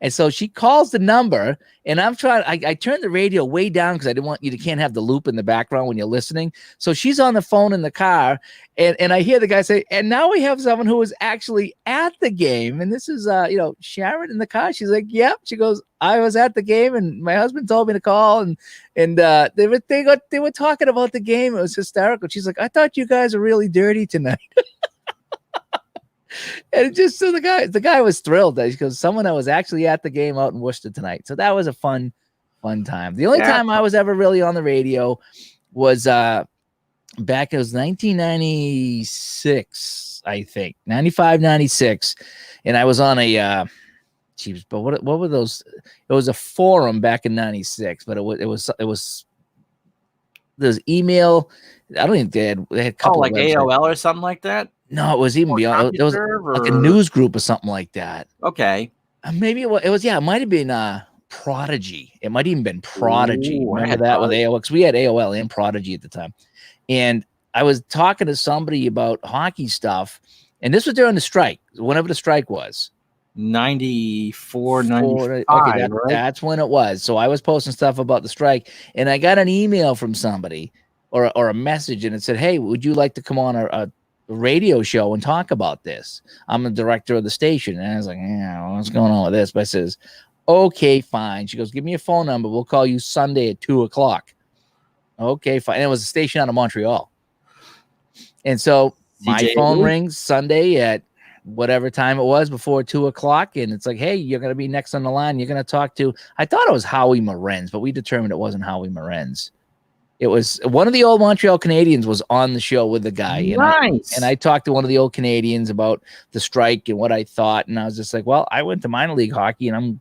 And so she calls the number, and I'm trying. I turned the radio way down because I didn't want you can't have the loop in the background when you're listening. So she's on the phone in the car, and I hear the guy say, and now we have someone who was actually at the game. And this is, Sharon in the car. She's like, yep. She goes, I was at the game, and my husband told me to call, and they were talking about the game. It was hysterical. She's like, I thought you guys were really dirty tonight. And it just the guy was thrilled because someone that was actually at the game out in Worcester tonight. So that was a fun time. The only time I was ever really on the radio was back. It was 1996, I think, 95, 96, and I was on a. But what were those? It was a forum back in 96, but it was there's email. I don't think they had a couple like AOL or something like that. No, it was even beyond. It was like a news group or something like that. Okay. Maybe it was. Yeah, it might have been Prodigy. It might even been Prodigy. Ooh, remember that with AOL? Because we had AOL and Prodigy at the time. And I was talking to somebody about hockey stuff. And this was during the strike, whenever the strike was. 94, 95, okay, right? That's when it was. So I was posting stuff about the strike. And I got an email from somebody or a message. And it said, hey, would you like to come on a radio show and talk about this? I'm the director of the station. And I was like, what's going on with this? But I says, okay, fine. She goes, give me a phone number. We'll call you Sunday at 2:00. Okay, fine. And it was a station out of Montreal. And so my phone rings Sunday at whatever time it was before 2:00. And it's like, hey, you're going to be next on the line. You're going to talk to, I thought it was Howie Morenz, but we determined it wasn't Howie Morenz. It was one of the old Montreal Canadiens was on the show with the guy. Nice. And I talked to one of the old Canadians about the strike and what I thought. And I was just like, well, I went to minor league hockey and I'm,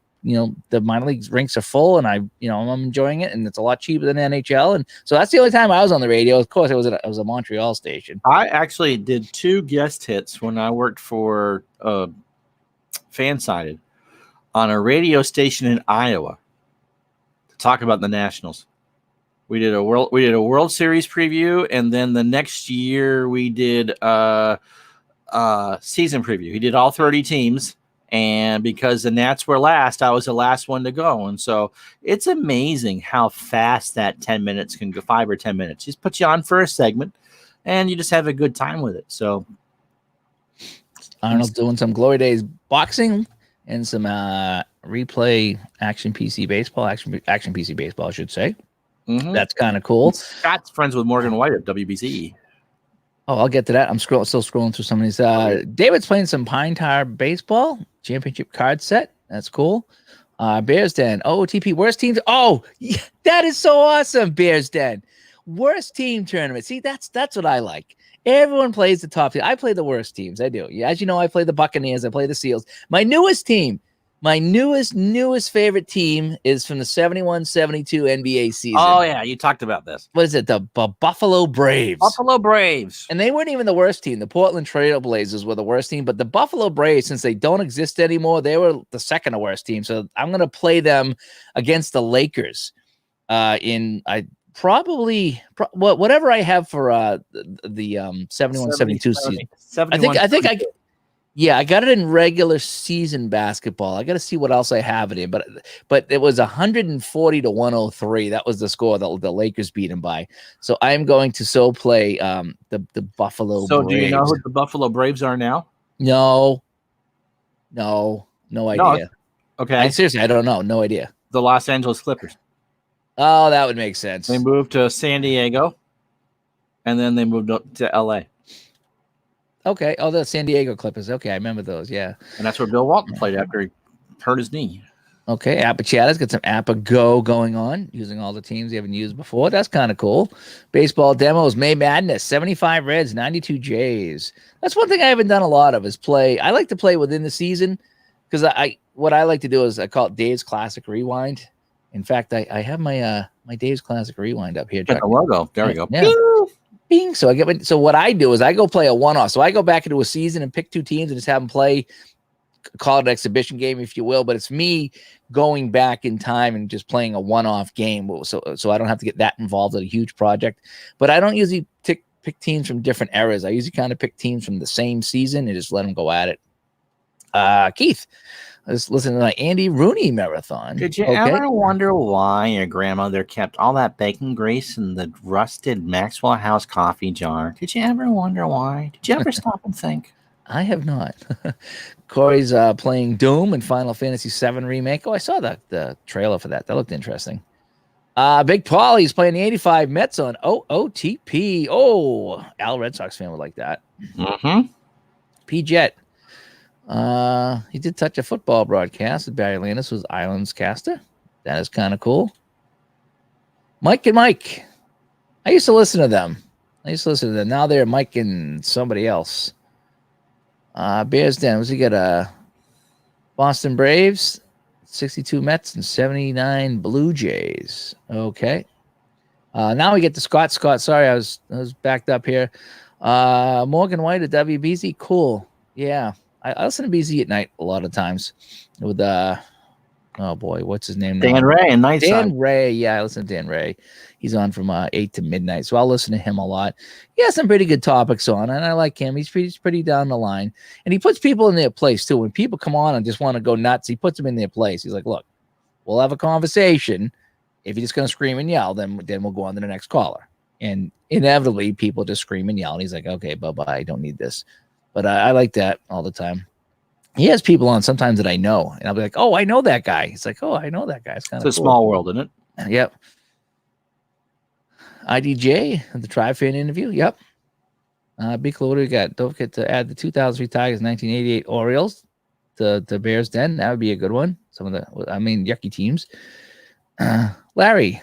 the minor league rinks are full and I'm enjoying it and it's a lot cheaper than NHL. And so that's the only time I was on the radio. Of course, it was a Montreal station. I actually did 2 guest hits when I worked for Fansided on a radio station in Iowa. talk about the Nationals. We did a World Series preview, and then the next year we did season preview. He did all 30 teams, and because the Nats were last, I was the last one to go. And so it's amazing how fast that 10 minutes can go, 5 or 10 minutes. Just put you on for a segment, and you just have a good time with it. So Arnold's doing some Glory Days boxing and some replay action PC baseball, action PC baseball, I should say. mm-hmm. That's kind of cool. Scott's friends with Morgan White at WBC. Oh, I'll get to that. I'm still scrolling through some of these. David's playing some Pine Tar baseball championship card set. That's cool. Bears Den. OTP worst teams. Oh, yeah, that is so awesome. Bears Den worst team tournament. See, that's what I like. Everyone plays the top team. I play the worst teams. I do. Yeah, as you know, I play the Buccaneers. I play the Seals. My newest team. My newest favorite team is from the 71-72 NBA season. Oh, yeah. You talked about this. What is it? The Buffalo Braves. Buffalo Braves. And they weren't even the worst team. The Portland Trail Blazers were the worst team. But the Buffalo Braves, since they don't exist anymore, they were the second worst team. So I'm going to play them against the Lakers whatever I have for the 71-72 season. I think I got it in regular season basketball. I got to see what else I have it in, but it was 140-103. That was the score that the Lakers beat them by. So I'm going to play the Buffalo. So Braves. Do you know who the Buffalo Braves are now? No idea. No, okay, seriously, I don't know. No idea. The Los Angeles Clippers. Oh, that would make sense. They moved to San Diego, and then they moved up to LA. Okay. Oh, the San Diego Clippers. Okay, I remember those. Yeah. And that's where Bill Walton played after he hurt his knee. Okay. APBA Chatter's got some APBA Go going on, using all the teams they haven't used before. That's kind of cool. Baseball demos, May Madness, 75 Reds, 92 Jays. That's one thing I haven't done a lot of is play. I like to play within the season because what I like to do is I call it Dave's Classic Rewind. In fact, I have my Dave's Classic Rewind up here. Got the logo. There we go. Yeah. Bing. So what I do is I go play a one-off. So I go back into a season and pick two teams and just have them play, call it an exhibition game, if you will. But it's me going back in time and just playing a one-off game. So I don't have to get that involved in a huge project. But I don't usually pick teams from different eras. I usually kind of pick teams from the same season and just let them go at it. Keith, let's listen to my Andy Rooney marathon. Did you ever wonder why your grandmother kept all that bacon grease in the rusted Maxwell House coffee jar? Did you ever wonder why? Did you ever stop and think? I have not. Corey's playing Doom and Final Fantasy VII Remake. Oh, I saw the trailer for that. That looked interesting. Big Paulie's playing the 85 Mets on OOTP. Oh, Al Red Sox fan would like that. Mm-hmm. P-Jet. He did touch a football broadcast. Barry Landis was Islands caster. That is kind of cool. Mike and Mike. I used to listen to them. Now they're Mike and somebody else. Bears Den. What's he got? Boston Braves, 62 Mets, and 79 Blue Jays. Okay. Now we get to Scott. Sorry, I was backed up here. Morgan White at WBZ. Cool. Yeah. I listen to BZ at night a lot of times with oh boy, what's his name now? Dan Ray and Nightside. Dan Ray, yeah, I listen to Dan Ray. He's on from 8 to midnight, so I'll listen to him a lot. He has some pretty good topics on, and I like him. He's pretty down the line, and he puts people in their place too. When people come on and just want to go nuts, he puts them in their place. He's like, "Look, we'll have a conversation. If you're just going to scream and yell, then we'll go on to the next caller." And inevitably, people just scream and yell, and he's like, "Okay, bye-bye. I don't need this." But I like that all the time. He has people on sometimes that I know, and I'll be like, "Oh, I know that guy." He's like, "Oh, I know that guy." It's kind of a small world, isn't it? Yep. IDJ, the Tri-Fan interview. Yep. Big Clue, what do we got? Don't forget to add the 2003 Tigers, 1988 Orioles to Bears Den. That would be a good one. Some of the, yucky teams. Larry.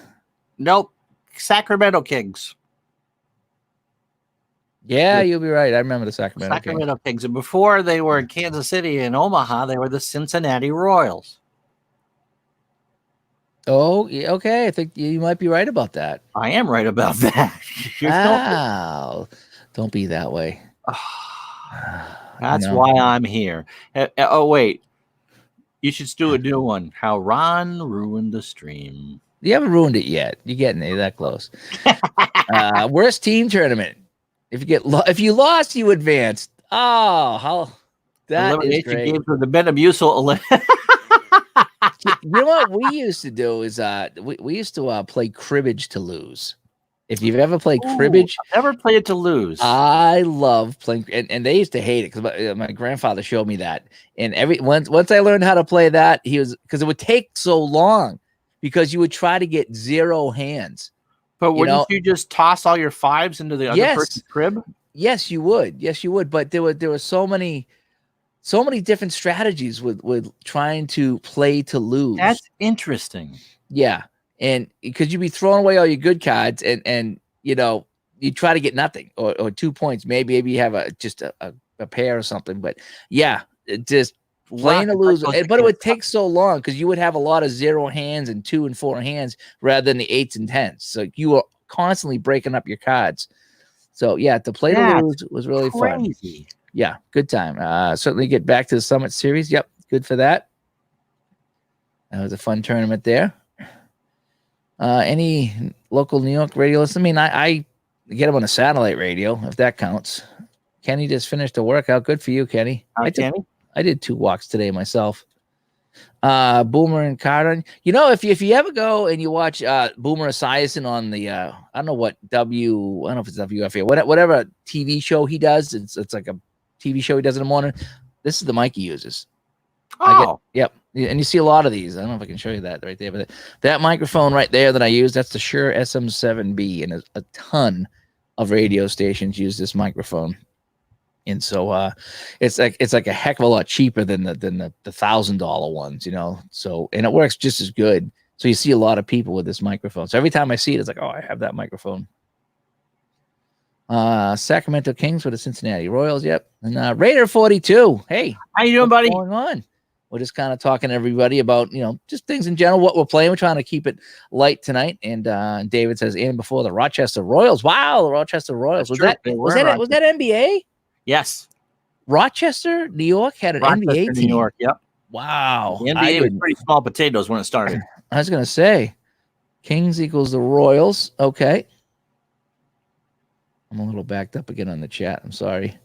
Nope. Sacramento Kings. Yeah, you'll be right. I remember the Sacramento Kings. And before they were in Kansas City and Omaha, they were the Cincinnati Royals. Oh, okay. I think you might be right about that. I am right about that. Wow. Don't be that way. That's why I'm here. Oh, wait. You should do a new one. How Ron ruined the stream. You haven't ruined it yet. You're getting there. You're that close. Worst team tournament. If you lost, you advanced. Oh, how that elimination is great. games with the Metamucil. You know what we used to do is we used to play cribbage to lose. If you've ever played cribbage, I've never played it to lose. I love playing, and they used to hate it because my grandfather showed me that. And once I learned how to play that, because it would take so long because you would try to get 0 hands. But wouldn't you just toss all your 5s into the other person's crib? Yes, you would. Yes, you would. But there were so many different strategies with trying to play to lose. That's interesting. Yeah. And because you'd be throwing away all your good cards and you try to get nothing or 2 points. Maybe you have just a pair or something. But yeah, just playing to lose. But it would take so long because you would have a lot of 0 hands and 2 and 4 hands rather than the 8s and 10s. So you were constantly breaking up your cards. So yeah, to play to lose was really fun. Yeah, good time. Certainly get back to the Summit Series. Yep, good for that. That was a fun tournament there. Any local New York radio listen? I mean, I get them on a satellite radio, if that counts. Kenny just finished a workout. Good for you, Kenny. I did 2 walks today myself. Boomer and Carter. If you ever go and you watch Boomer Esiason on the I don't know if it's WFA, whatever TV show he does. It's like a TV show he does in the morning. This is the mic he uses. Yep. And you see a lot of these. I don't know if I can show you that right there, but that microphone right there that I use, that's the Shure SM7B, and a ton of radio stations use this microphone. And so it's like a heck of a lot cheaper than the $1,000 ones, So, and it works just as good. So you see a lot of people with this microphone. So every time I see it, it's like, oh, I have that microphone. Sacramento Kings with the Cincinnati Royals. Yep. And Raider 42. Hey, how you doing, buddy? What's going on? We're just kind of talking to everybody about, just things in general, what we're playing. We're trying to keep it light tonight. And David says, and before the Rochester Royals. Wow, the Rochester Royals. Was that NBA? Yes. Rochester, New York had an NBA team. New York, yep. Wow. The NBA was pretty small potatoes when it started. I was going to say, Kings equals the Royals. Okay. I'm a little backed up again on the chat. I'm sorry.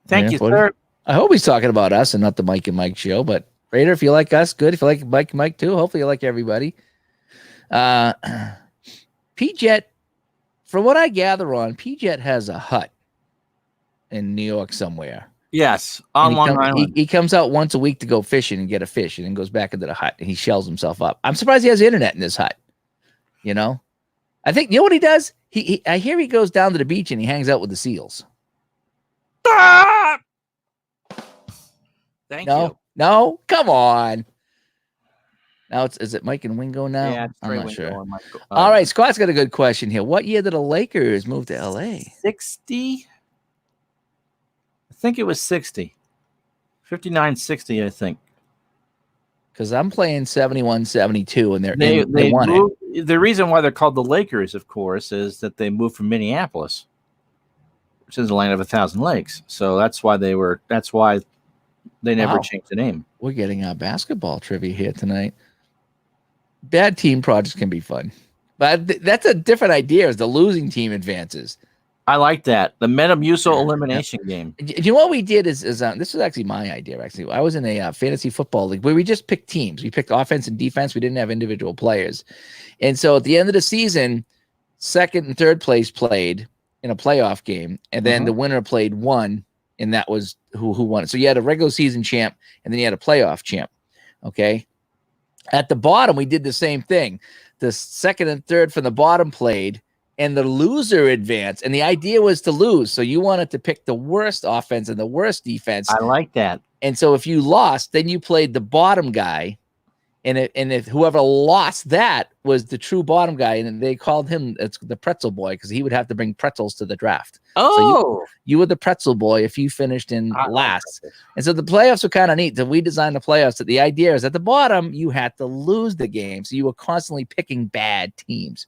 Thank you, sir. I hope he's talking about us and not the Mike and Mike show. But Raider, if you like us, good. If you like Mike and Mike too, hopefully you like everybody. P-Jet, from what I gather on, P-Jet has a hut in New York somewhere. Yes, on Long Island. He comes out once a week to go fishing and get a fish, and then goes back into the hut and he shells himself up. I'm surprised he has internet in this hut. I think what he does. I hear he goes down to the beach and he hangs out with the seals. Thank you. No, come on. Now is it Mike and Wingo now? Yeah, I'm not sure. All right, Scott's got a good question here. What year did the Lakers move to LA? 60. I think it was 60. 59, 60, I think. Because I'm playing 71, 72, and they won it. The reason why they're called the Lakers, of course, is that they moved from Minneapolis, which is the land of 1,000 lakes. So that's why they never changed the name. We're getting our basketball trivia here tonight. Bad team projects can be fun, but that's a different idea as the losing team advances. I like that. The Metamucil elimination game. You know what we did is this was actually my idea. Actually, I was in a fantasy football league where we just picked teams. We picked offense and defense. We didn't have individual players. And so at the end of the season, second and third place played in a playoff game. And then the winner played one. And that was who won it. So you had a regular season champ and then you had a playoff champ. Okay. At the bottom, we did the same thing. The second and third from the bottom played, and the loser advanced. And the idea was to lose. So you wanted to pick the worst offense and the worst defense. I like that. And so if you lost, then you played the bottom guy. And if whoever lost that was the true bottom guy, and they called him the pretzel boy because he would have to bring pretzels to the draft. Oh, so you were the pretzel boy if you finished in last. And so the playoffs were kind of neat. So we designed the playoffs. That the idea is at the bottom you had to lose the game, so you were constantly picking bad teams.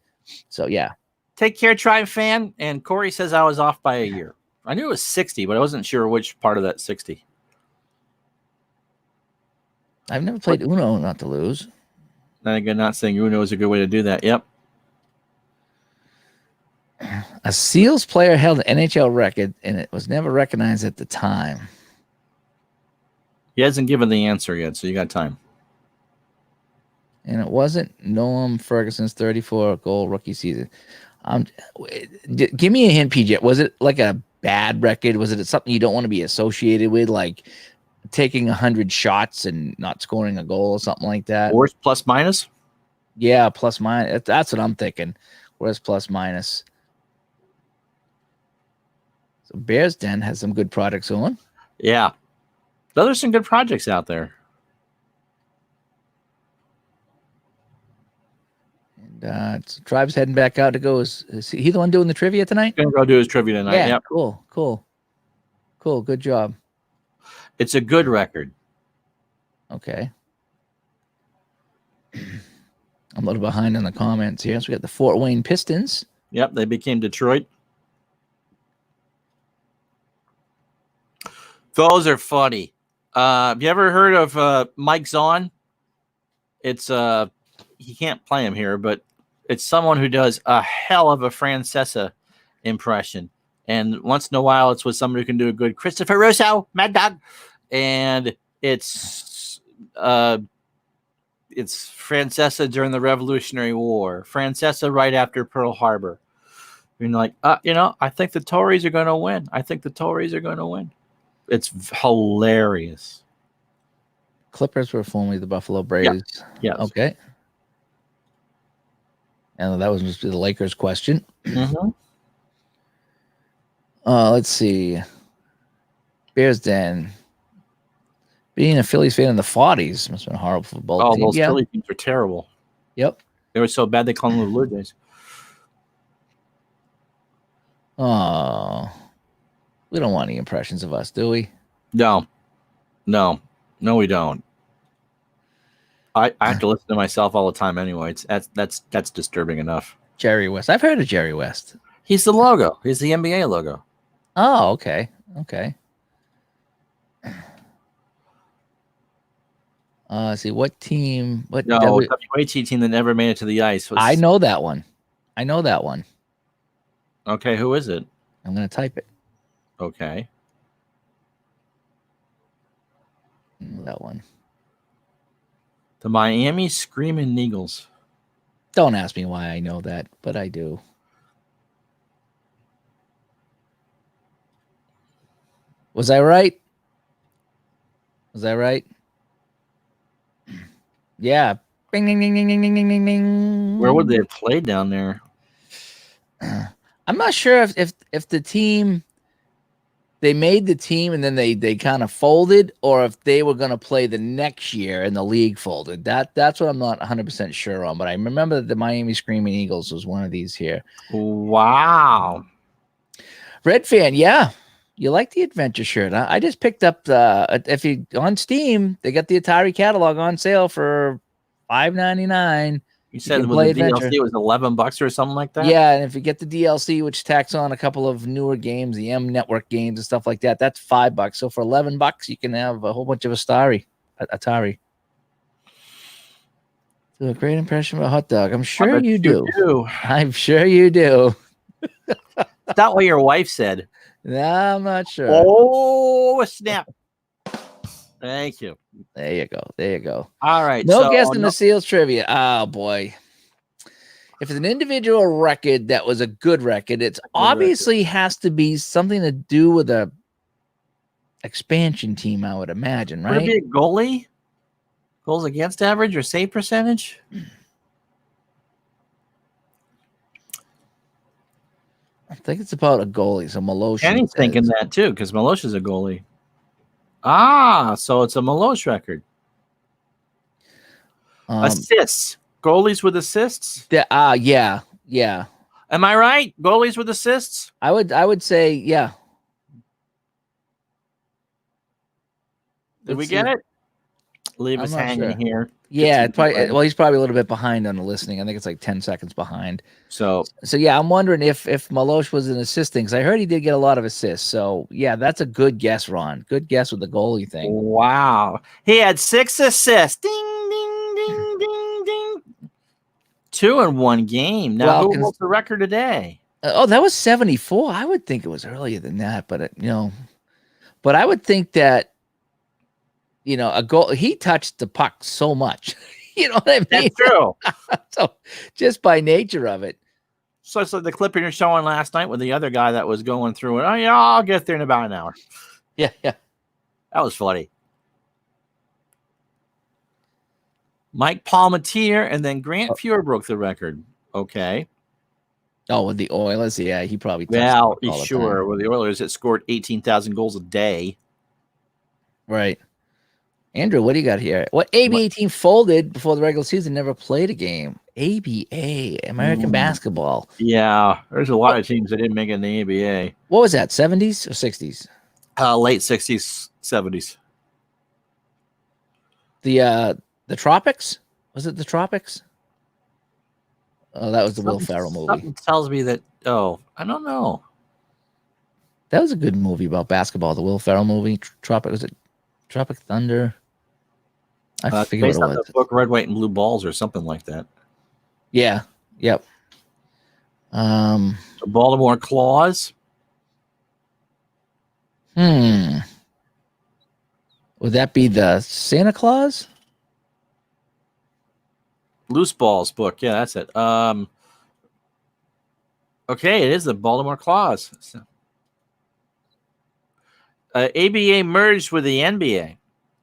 So yeah, take care, Tribe fan. And Corey says I was off by a year. I knew it was 60, but I wasn't sure which part of that 60. I've never played Uno not to lose. I'm not saying Uno is a good way to do that. Yep. A Seals player held an NHL record, and it was never recognized at the time. He hasn't given the answer yet, so you got time. And it wasn't Noam Ferguson's 34-goal rookie season. Give me a hint, PJ. Was it like a bad record? Was it something you don't want to be associated with, like taking 100 shots and not scoring a goal or something like that? Worst plus minus? Yeah, plus minus. That's what I'm thinking. Where's plus minus? So Bears Den has some good products on. Yeah. There's some good projects out there. And Tribe's heading back out to go. Is he the one doing the trivia tonight? He's going to go do his trivia tonight. Yeah, yep. Cool. Good job. It's a good record. Okay. I'm a little behind on the comments here. So we got the Fort Wayne Pistons. Yep, they became Detroit. Those are funny. Have you ever heard of Mike Zahn? It's he can't play him here, but it's someone who does a hell of a Francesa impression. And once in a while, it's with somebody who can do a good Christopher Russo, Mad Dog, and it's Francesa during the Revolutionary War, Francesa right after Pearl Harbor. You're like, I think the Tories are going to win. It's hilarious. Clippers were formerly the Buffalo Braves. Yes. Okay. And that was just the Lakers question. Mm-hmm. Let's see. Bears Den. Being a Phillies fan in the 40s must have been horrible for both teams. Those Philly teams were terrible. Yep. They were so bad they called them the Blue Jays. Oh. We don't want any impressions of us, do we? No, we don't. I have to listen to myself all the time anyway. That's disturbing enough. Jerry West. I've heard of Jerry West. He's the logo. He's the NBA logo. Oh, okay. See what team? What WAT team that never made it to the ice. I know that one. Okay, who is it? I'm gonna type it. Okay. That one. The Miami Screaming Eagles. Don't ask me why I know that, but I do. Was I right? Yeah. Bing, ding, ding, ding, ding, ding, ding, ding. Where would they have played down there? I'm not sure if the team, they made the team and then they kind of folded, or if they were going to play the next year and the league folded. That's what I'm not 100% sure on. But I remember that the Miami Screaming Eagles was one of these here. Wow. Red fan, yeah. You like the adventure shirt? I just picked up if you on Steam, they got the Atari catalog on sale for $5.99. You said with the DLC it was $11 or something like that? Yeah, and if you get the DLC, which tacks on a couple of newer games, the M Network games and stuff like that, that's $5. So for $11, you can have a whole bunch of Atari. Do a great impression of a hot dog. I'm sure you do. I'm sure you do. Is that what your wife said? No, I'm not sure. Oh, snap. Thank you. There you go. All right. No guess in the Seals trivia. Oh, boy. If it's an individual record that was a good record, it's obviously has to be something to do with a expansion team, I would imagine, right? Would it be a goalie? Goals against average or save percentage? I think it's about a goalie. So Milosh. Kenny's thinking that too, because Milosh is a goalie. Ah, so it's a Milosh record. Assists. Goalies with assists? Yeah. Am I right? Goalies with assists? I would say, yeah. Did we get it? Leave us hanging here. Yeah, well, he's probably a little bit behind on the listening. I think it's like 10 seconds behind. So yeah, I'm wondering if Milosh was an assisting, because I heard he did get a lot of assists. So yeah, that's a good guess, Ron. Good guess with the goalie thing. Wow, he had 6 assists. Ding, ding, ding, ding, ding. 2 in one game. Now, who holds the record today? That was 74. I would think it was earlier than that, but but I would think that. A goal. He touched the puck so much. You know what I mean? That's true. So just by nature of it. So it's like the clip you're showing last night with the other guy that was going through it. Oh yeah, I'll get there in about an hour. Yeah. That was funny. Mike Palmatier and then Grant Fuhr broke the record. Okay. Oh, with the Oilers, yeah, he probably. Well, sure. With the Oilers, it scored 18,000 goals a day. Right. Andrew, what do you got here? What ABA team folded before the regular season, never played a game? ABA, American basketball. Yeah, there's a lot of teams that didn't make it in the ABA. What was that, 70s or 60s? Late 60s, 70s. The Tropics? Was it the Tropics? Oh, that was the Will Ferrell movie. Something tells me that, I don't know. That was a good movie about basketball, the Will Ferrell movie. Was it Tropic Thunder? I forget based what it on was. the book Red, White, and Blue Balls or something like that. Yeah. Yep. The Baltimore Claws. Would that be the Santa Claus? Loose Balls book. Yeah, that's it. Okay, it is the Baltimore Claws. ABA merged with the NBA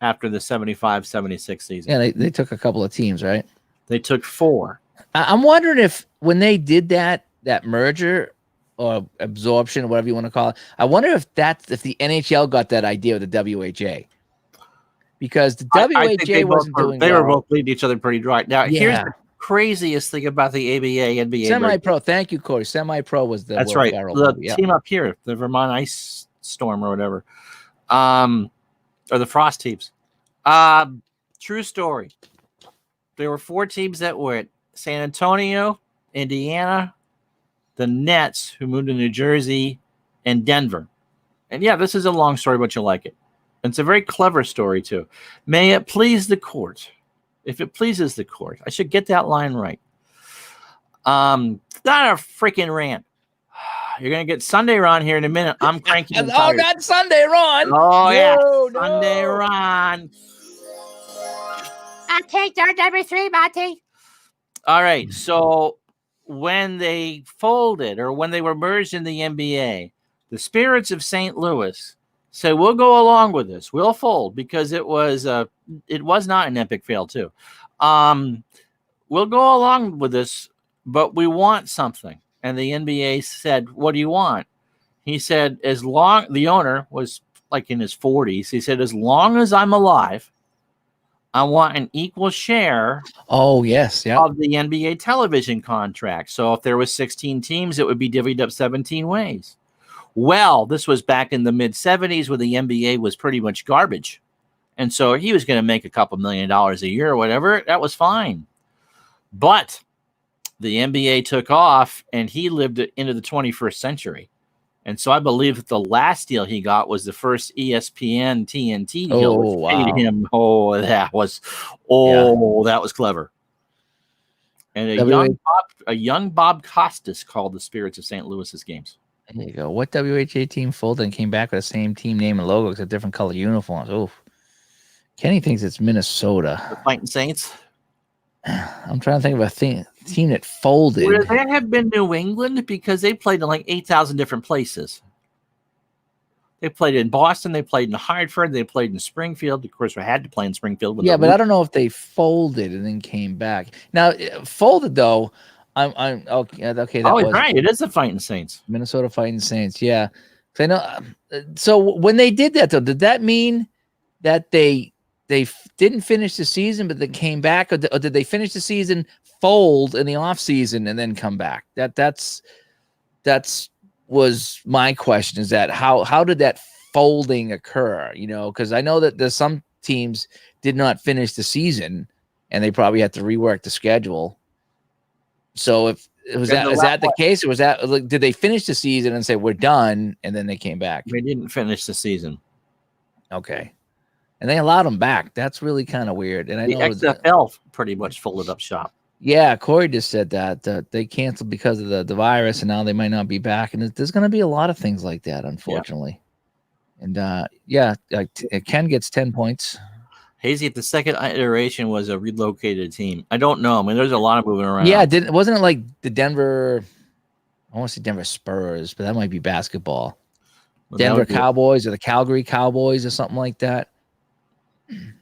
after the 75-76 season. Yeah, they took a couple of teams, right? They took 4. I'm wondering if when they did that merger or absorption, whatever you want to call it, I wonder if the NHL got that idea with the WHA. Because the WHA wasn't doing They were both bleeding each other pretty dry. Now, Yeah. here's the craziest thing about the ABA NBA. Semi-pro. Thank you, Corey. Semi-pro was the That's Will right. Ferrell The movie, yeah. team up here, the Vermont Ice Storm or whatever, or the Frost teams. True story. There were 4 teams that went: San Antonio, Indiana, the Nets, who moved to New Jersey, and Denver. And yeah, this is a long story, but you'll like it. It's a very clever story too. May it please the court. If it pleases the court, I should get that line right. It's not a freaking rant. You're going to get Sunday Ron here in a minute. I'm cranky. Oh, not Sunday Ron. Oh, yeah. No. Sunday Ron. I take our number 3, Monty. All right. So when they folded or when they were merged in the NBA, the Spirits of St. Louis said, we'll go along with this. We'll fold because it was not an epic fail too. We'll go along with this, but we want something. And the NBA said, what do you want? He said, the owner was like in his 40s. He said, as long as I'm alive, I want an equal share. Oh, yes. Yeah. Of the NBA television contract. So if there was 16 teams, it would be divvied up 17 ways. Well, this was back in the mid 70s where the NBA was pretty much garbage. And so he was going to make a couple $1 million a year or whatever. That was fine. But the NBA took off and he lived into the 21st century. And so I believe that the last deal he got was the first ESPN TNT deal. Oh, wow. Paid him. That was clever. And a young Bob Costas called the Spirits of St. Louis's games. There you go. What WHA team folded and came back with the same team name and logo except different color uniforms? Oh, Kenny thinks it's Minnesota. The Fighting Saints. I'm trying to think of a team that folded. Would that have been New England? Because they played in like 8,000 different places. They played in Boston. They played in Hartford. They played in Springfield. Of course, we had to play in Springfield. Yeah, but I don't know if they folded and then came back. Now, folded though. I'm okay. Okay, that was right. It is the Fighting Saints. Minnesota Fighting Saints. Yeah, I know. So when they did that though, did that mean that they didn't finish the season, but then came back, or did they finish the season, fold in the off season, and then come back? That's was my question. Is that how did that folding occur? You know, because I know that there's some teams did not finish the season, and they probably had to rework the schedule. So if is that the case, or was that like, did they finish the season and say we're done, and then they came back? They didn't finish the season. Okay, and they allowed them back. That's really kind of weird. And I The know XFL pretty much folded up shop. Yeah, Corey just said that they canceled because of the virus, and now they might not be back. And there's going to be a lot of things like that, unfortunately. Yeah. And Ken gets 10 points. Hazy, if the second iteration was a relocated team, I don't know. I mean, there's a lot of moving around. Yeah, wasn't it like the Denver? I want to say Denver Spurs, but that might be basketball. Well, Denver Cowboys or the Calgary Cowboys or something like that.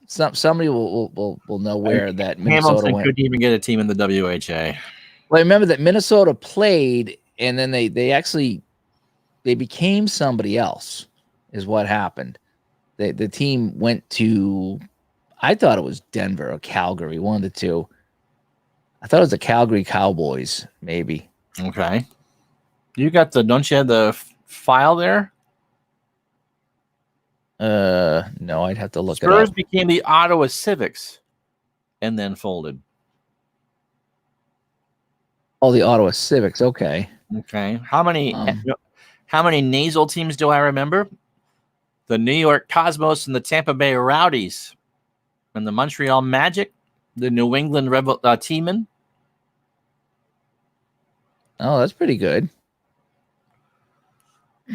Somebody will know where that Minnesota Hamilton went. couldn't even get a team in the WHA. Well, I remember that Minnesota played, and then they became somebody else. Is what happened. The team went to, I thought it was Denver or Calgary, one of the two. I thought it was the Calgary Cowboys, maybe. Okay. Don't you have the file there? No, I'd have to look Spurs it up. became the Ottawa Civics and then folded. Oh, the Ottawa Civics. Okay. Okay. How many nasal teams do I remember? The New York Cosmos and the Tampa Bay Rowdies and the Montreal Magic, the New England Teamen. Oh, that's pretty good.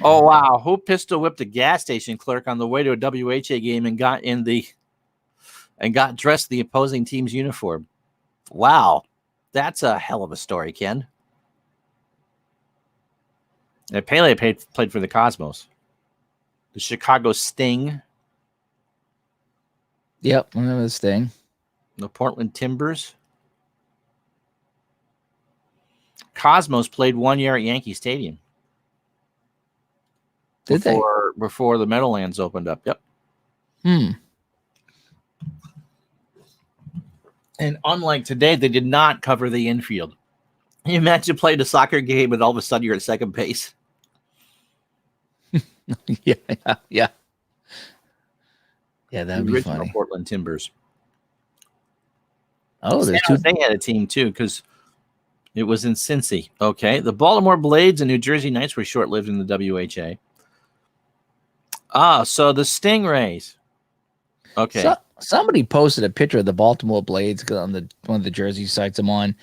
Oh, wow. Who pistol whipped a gas station clerk on the way to a WHA game and got dressed in the opposing team's uniform? Wow. That's a hell of a story, Ken. And Pele played for the Cosmos. The Chicago Sting. Yep, I remember the Sting. The Portland Timbers. Cosmos played 1 year at Yankee Stadium. Before the Meadowlands opened up. Yep. And unlike today, they did not cover the infield. Can you imagine playing a soccer game and all of a sudden you're at second base? Yeah. Yeah, that'd be funny. Portland Timbers. Oh, they had a team too because it was in Cincy. Okay. The Baltimore Blades and New Jersey Knights were short-lived in the WHA. So the Stingrays. Okay. Somebody posted a picture of the Baltimore Blades on one of the Jersey sites I'm on,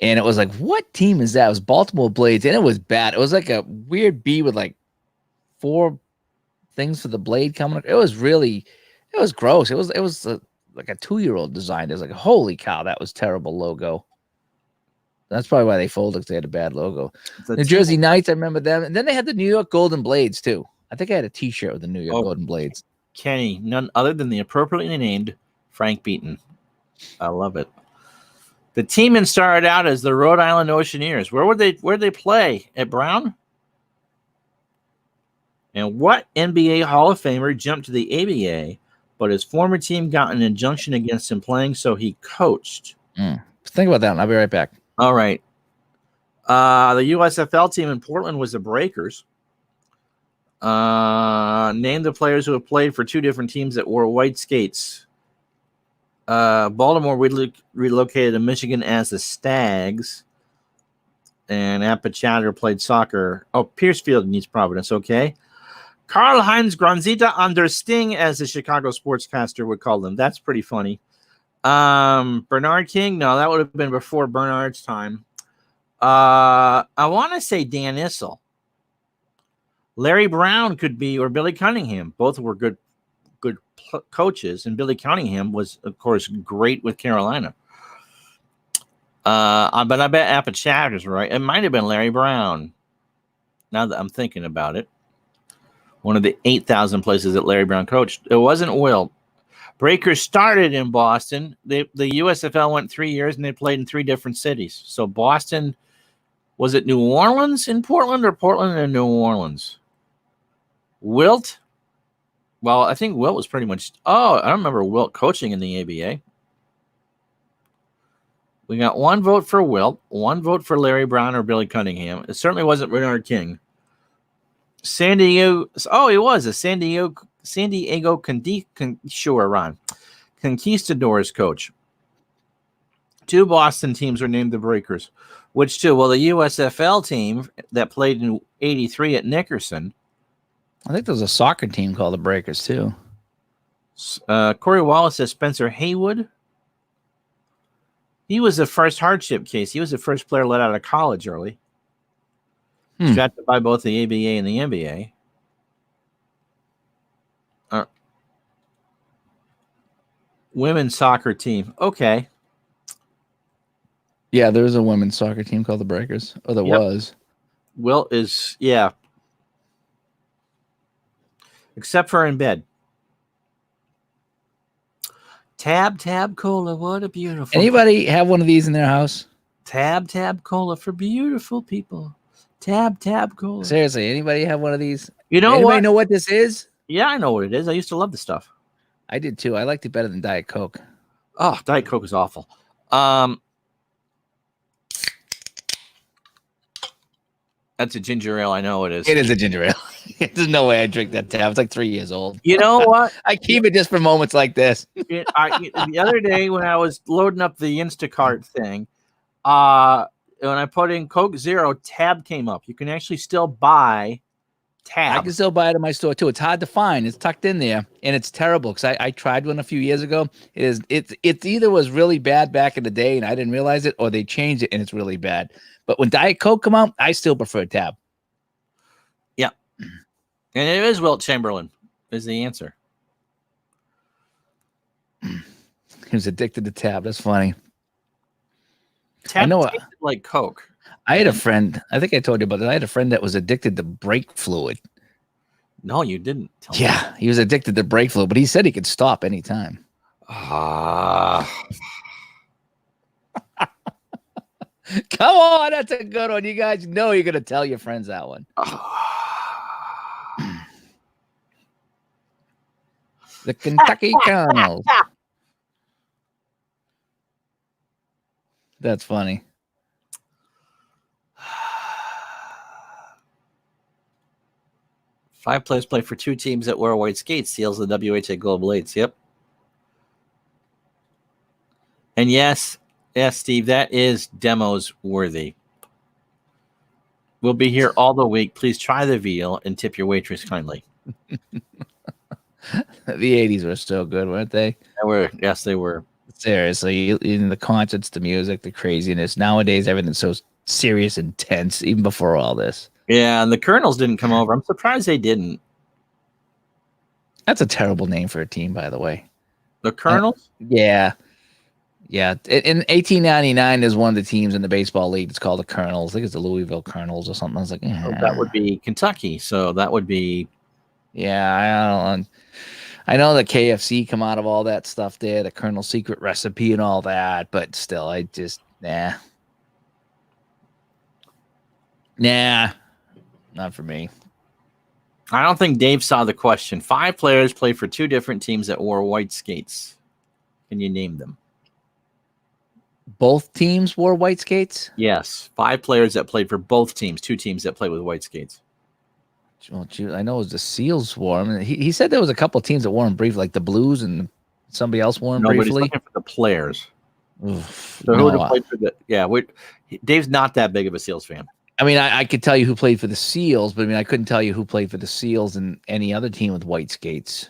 and it was like, what team is that? It was Baltimore Blades, and it was bad. It was like a weird B with like 4 things for the blade coming up. It was gross. It was like a 2-year-old designed. It was like, holy cow, that was terrible logo. That's probably why they folded, because they had a bad logo. New Jersey Knights, I remember them. And then they had the New York Golden Blades, too. I think I had a T-shirt with the New York Golden Blades. Kenny, none other than the appropriately named Frank Beaton. I love it. The team started out as the Rhode Island Oceaneers. Where'd they play? At Brown? And what NBA Hall of Famer jumped to the ABA, but his former team got an injunction against him playing, so he coached? Think about that, and I'll be right back. All right. The USFL team in Portland was the Breakers. Name the players who have played for 2 different teams that wore white skates. Baltimore relocated to Michigan as the Stags. And APBA Chatter played soccer. Oh, Piercefield needs Providence. Okay. Karl-Heinz Granzita under Sting, as the Chicago sportscaster would call them. That's pretty funny. Bernard King? No, that would have been before Bernard's time. I want to say Dan Issel. Larry Brown could be, or Billy Cunningham. Both were good coaches, and Billy Cunningham was, of course, great with Carolina. But I bet APBA Chatter's right. It might have been Larry Brown. Now that I'm thinking about it. One of the 8,000 places that Larry Brown coached. It wasn't Will. Breakers started in Boston. The USFL went 3 years, and they played in 3 different cities. So Boston, was it New Orleans in Portland, or Portland and New Orleans? Wilt? Well, I think Wilt was pretty much... Oh, I don't remember Wilt coaching in the ABA. We got 1 vote for Wilt, 1 vote for Larry Brown or Billy Cunningham. It certainly wasn't Bernard King. San Diego... Oh, he was a San Diego Conquistadors coach. 2 Boston teams were named the Breakers. Which 2? Well, the USFL team that played in '83 at Nickerson. I think there was a soccer team called the Breakers too. Corey Wallace says Spencer Haywood. He was the first hardship case. He was the first player let out of college early. Drafted by both the ABA and the NBA. Women's soccer team. Okay. Yeah, there was a women's soccer team called the Breakers. Oh, there was. Will is, yeah. Except for in bed. Tab Cola. What a beautiful. Anybody have one of these in their house? Tab Cola for beautiful people. Tab Cola. Seriously, anybody have one of these? You know anybody what? know what this is? Yeah, I know what it is. I used to love the stuff. I did too. I liked it better than Diet Coke. Oh, Diet Coke is awful. That's a ginger ale. I know it is. It is a ginger ale. There's no way I drink that tab. It's like 3 years old. You know what? I keep it just for moments like this. The other day when I was loading up the Instacart thing, when I put in Coke Zero, Tab came up. You can actually still buy Tab. I can still buy it in my store too. It's hard to find. It's tucked in there, and it's terrible because I tried one a few years ago. It either was really bad back in the day and I didn't realize it, or they changed it and it's really bad. But when Diet Coke come out, I still prefer Tab. Yeah, and it is Wilt Chamberlain is the answer. He was addicted to Tab. That's funny. Tab tasted like Coke. I had a friend. I think I told you about that. I had a friend that was addicted to brake fluid. No, you didn't. Yeah, he was addicted to brake fluid, but he said he could stop anytime. Come on, that's a good one. You guys know you're going to tell your friends that one. The Kentucky Colonels. That's funny. Five players play for 2 teams that wear white skates. Seals the WHA Global Blades. Yep. And yes, Steve, that is demos worthy. We'll be here all the week. Please try the veal and tip your waitress kindly. The 80s were so good, weren't they? Yes, they were. Seriously, in the concerts, the music, the craziness. Nowadays, everything's so serious and tense, even before all this. Yeah, and the Colonels didn't come over. I'm surprised they didn't. That's a terrible name for a team, by the way. The Colonels? Yeah. Yeah. In 1899, there's one of the teams in the baseball league. It's called the Colonels. I think it's the Louisville Colonels or something. I was like, that would be Kentucky. So that would be. Yeah, I don't know. I know the KFC come out of all that stuff there, the Colonel's Secret Recipe and all that, but still, I just, nah, not for me. I don't think Dave saw the question. 5 players played for 2 different teams that wore white skates. Can you name them? Both teams wore white skates? Yes. 5 players that played for both teams, 2 teams that played with white skates. Well, I know it was the Seals wore them. He said there was a couple of teams that wore them briefly, like the Blues and somebody else wore them briefly. Nobody's looking for the players. Oof, so who would have played for the? Yeah, Dave's not that big of a Seals fan. I mean, I could tell you who played for the Seals, but I mean, I couldn't tell you who played for the Seals and any other team with white skates.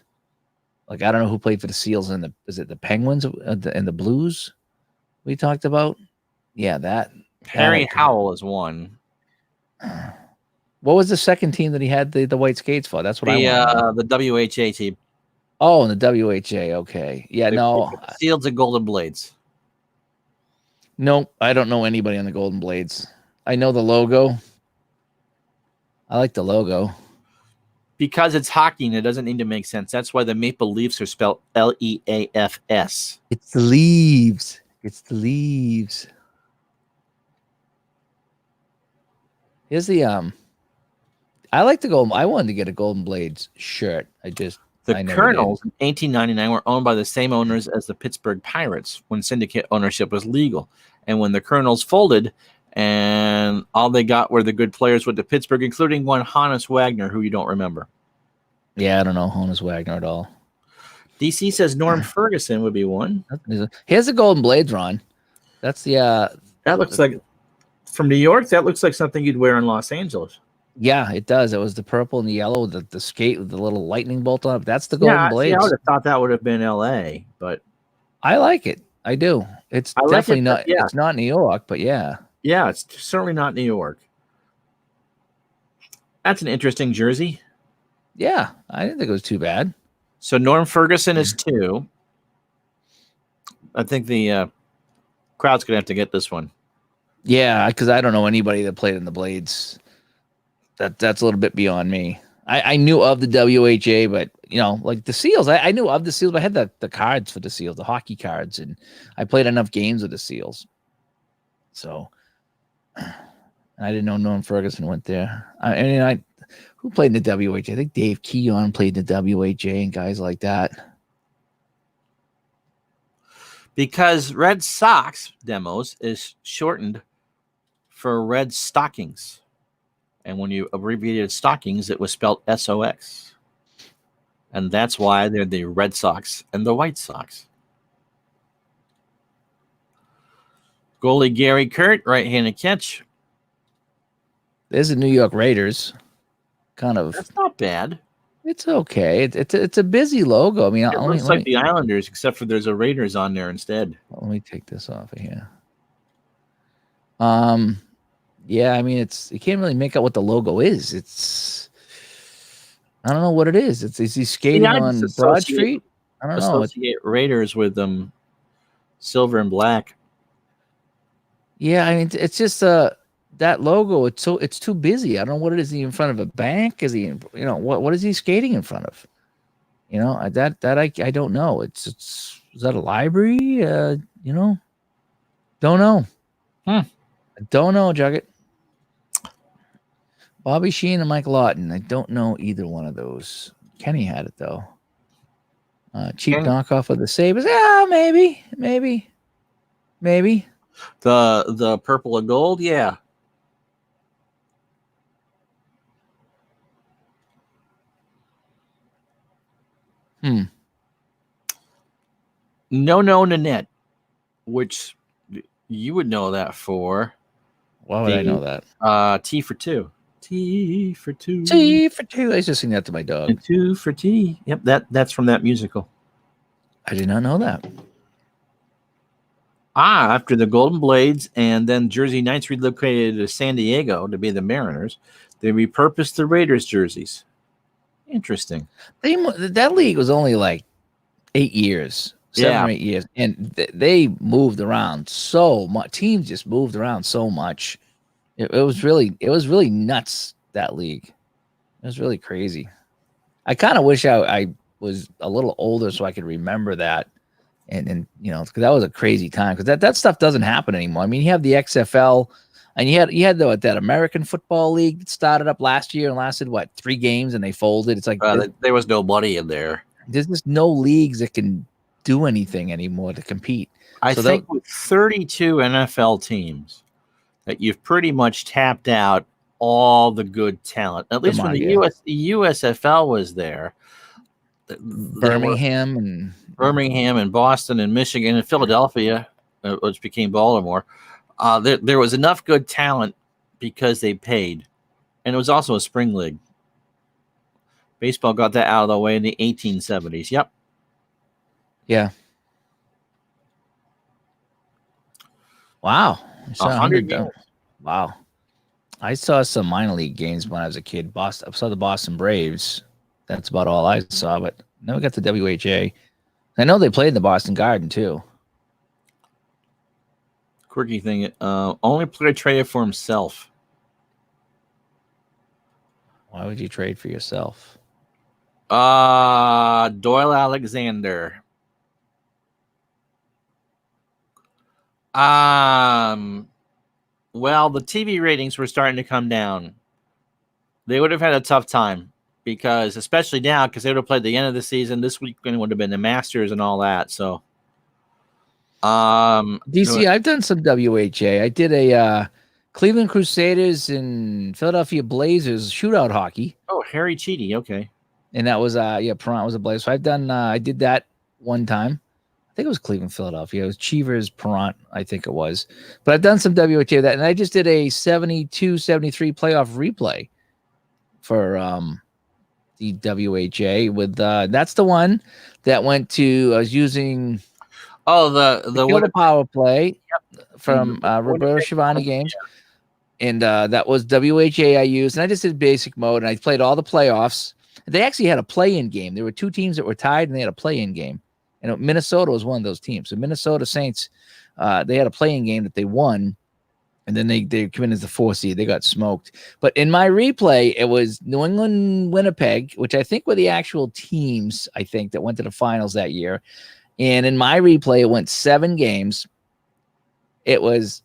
Like, I don't know who played for the Seals and is it the Penguins and the Blues we talked about? Yeah, that. Harry Howell is one. What was the second team that he had the white skates for? That's what I want. The WHA team. Oh, and the WHA. Okay. Yeah, no. Seals and Golden Blades. No, I don't know anybody on the Golden Blades. I know the logo. I like the logo. Because it's hockey and it doesn't need to make sense. That's why the Maple Leafs are spelled Leafs. It's the leaves. It's the leaves. Here's the I like the gold. I wanted to get a Golden Blades shirt. The Colonels in 1899 were owned by the same owners as the Pittsburgh Pirates when syndicate ownership was legal. And when the Colonels folded, and all they got were the good players with the Pittsburgh, including one Hannes Wagner, who you don't remember. Yeah, I don't know Hannes Wagner at all. DC says Norm Ferguson would be one. Here's the Golden Blades, Ron. That's the That looks like from New York. That looks like something you'd wear in Los Angeles. yeah, it does. It was the purple and the yellow, the skate with the little lightning bolt on it. That's the Golden See, I Blades. would have thought that would have been L.A., but I like it. I do. It's I like definitely it, not. yeah. It's not New York, but yeah. yeah, it's certainly not New York. That's an interesting jersey. Yeah, I didn't think it was too bad. So Norm Ferguson is 2. I think the crowd's gonna have to get this one. Yeah, because I don't know anybody that played in the Blades. That's a little bit beyond me. I knew of the WHA, but like the Seals, I knew of the Seals. But I had the cards for the Seals, the hockey cards, and I played enough games with the Seals. So I didn't know Norm Ferguson went there. Who played in the WHA? I think Dave Keon played in the WHA and guys like that. Because Red Sox demos is shortened for Red Stockings. And when you abbreviated stockings, it was spelled SOX. And that's why they're the Red Sox and the White Sox. Goalie Gary Kurt, right-handed catch. There's the New York Raiders. Kind of. That's not bad. It's okay. It's a busy logo. I mean, It looks like the Islanders, except for there's a Raiders on there instead. Let me take this off of here. Yeah, I mean, you can't really make out what the logo is. I don't know what it is. Is he skating on Broad Street? I don't know. Associate Raiders with silver and black. Yeah, I mean, it's just that logo. It's too busy. I don't know what it is. Is he in front of a bank? Is he? What is he skating in front of? I don't know. Is that a library? Don't know. I don't know, Jugget. Bobby Sheen and Mike Lawton. I don't know either one of those. Kenny had it though. Cheap knockoff of the Sabres. Yeah, maybe. The purple and gold, yeah. No Nanette, which you would know that for. Why would I know that? T for 2. T for 2. T for 2. I used to sing that to my dog. And 2 for T. Yep, that's from that musical. I did not know that. After the Golden Blades and then Jersey Knights relocated to San Diego to be the Mariners, they repurposed the Raiders jerseys. Interesting. That league was only like 8 years, 7 or 8 years, and they moved around so much. Teams just moved around so much. It was really nuts, that league. It was really crazy. I kind of wish I was a little older so I could remember that. And because that was a crazy time, because that stuff doesn't happen anymore. I mean, you have the XFL, and you had that American Football League that started up last year and lasted 3 games, and they folded. It's like there was no money in there. There's just no leagues that can do anything anymore to compete. I think with 32 NFL teams, that you've pretty much tapped out all the good talent. At least when the USFL was there. Birmingham and Boston and Michigan and Philadelphia, which became Baltimore. There was enough good talent because they paid. And it was also a spring league. Baseball got that out of the way in the 1870s. Yep. Yeah. Wow. 100 games. Wow. I saw some minor league games when I was a kid. I saw the Boston Braves. That's about all I saw, but never got the WHA. I know they played in the Boston Garden too. Quirky thing. Only player traded for himself. Why would you trade for yourself? Doyle Alexander. Well, the TV ratings were starting to come down. They would have had a tough time because, especially now, because they would have played the end of the season. This weekend would have been the Masters and all that. So, DC, I've done some WHA. I did a Cleveland Crusaders and Philadelphia Blazers shootout hockey. Oh, Harry Cheedy. Okay. And that was Toronto was a Blazer. So I did that one time. think it was Cleveland, Philadelphia. It was Cheevers, Perrant, I think it was. But I've done some WHA of that, and I just did a 72-73 playoff replay for the WHA with that's the one that went to. I was using the power play from Roberto Schiavone games, and that was WHA I used, and I just did basic mode, and I played all the playoffs. They actually had a play-in game. There were two teams that were tied, and they had a play-in game. And Minnesota was one of those teams. So Minnesota Saints, they had a play-in game that they won, and then they came in as the 4 seed. They got smoked. But in my replay, it was New England, Winnipeg, which I think were the actual teams, I think, that went to the finals that year. And in my replay, it went 7 games. It was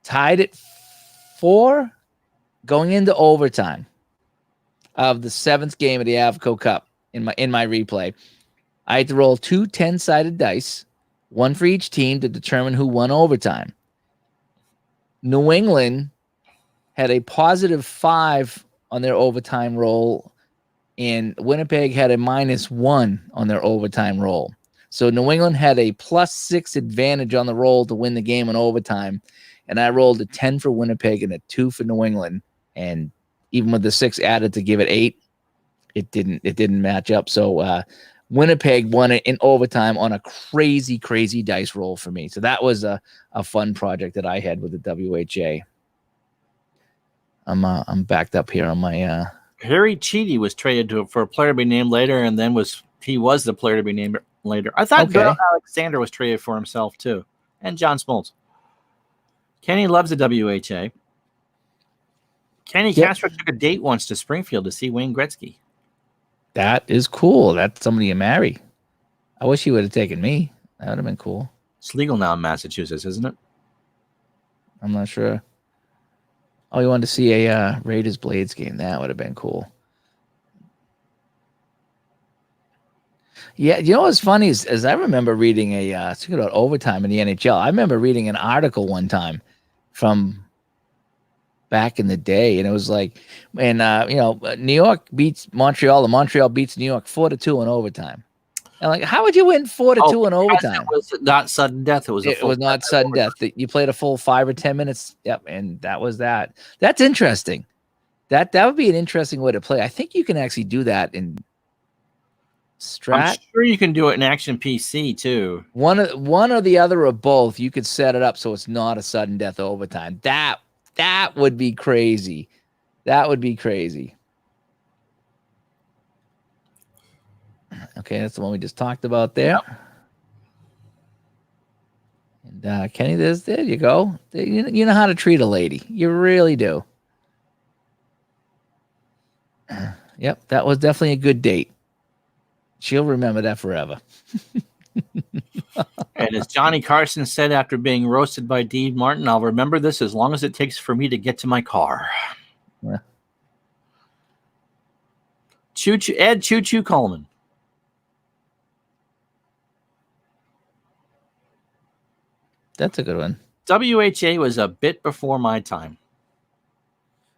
tied at 4 going into overtime of the 7th game of the Avco Cup in my replay. I had to roll 2 10-sided dice, one for each team to determine who won overtime. New England had a positive 5 on their overtime roll, and Winnipeg had a -1 on their overtime roll. So New England had a +6 advantage on the roll to win the game in overtime, and I rolled a 10 for Winnipeg and a 2 for New England, and even with the 6 added to give it 8, it didn't match up. So Winnipeg won it in overtime on a crazy dice roll for me. So that was a fun project that I had with the WHA. I'm backed up here on my Harry Cheedy was traded for a player to be named later, and then he was the player to be named later. I thought Bill Alexander was traded for himself too, and John Smoltz. Kenny loves the WHA. Kenny Castro took a date once to Springfield to see Wayne Gretzky. That is cool. That's somebody you marry. I wish he would have taken me. That would have been cool. It's legal now in Massachusetts, isn't it? I'm not sure. Oh, you wanted to see a Raiders Blades game? That would have been cool. Yeah, you know what's funny is I remember reading speaking about overtime in the NHL. I remember reading an article one time from back in the day, and it was like, and New York beats Montreal, and Montreal beats New York 4-2 in overtime. And like, how would you win 4-2 in overtime? It was not sudden death. It was not sudden death. You played a full 5 or 10 minutes. Yep, and that was that. That's interesting. That would be an interesting way to play. I think you can actually do that in Strat. I'm sure you can do it in Action PC too. One or the other or both. You could set it up so it's not a sudden death overtime. That would be crazy. That would be crazy. Okay, that's the one we just talked about there. Yep. And Kenny, there you go. You know how to treat a lady. You really do. Yep, that was definitely a good date. She'll remember that forever. And as Johnny Carson said after being roasted by Dean Martin, I'll remember this as long as it takes for me to get to my car. Yeah. Ed Choo Coleman. That's a good one. WHA was a bit before my time.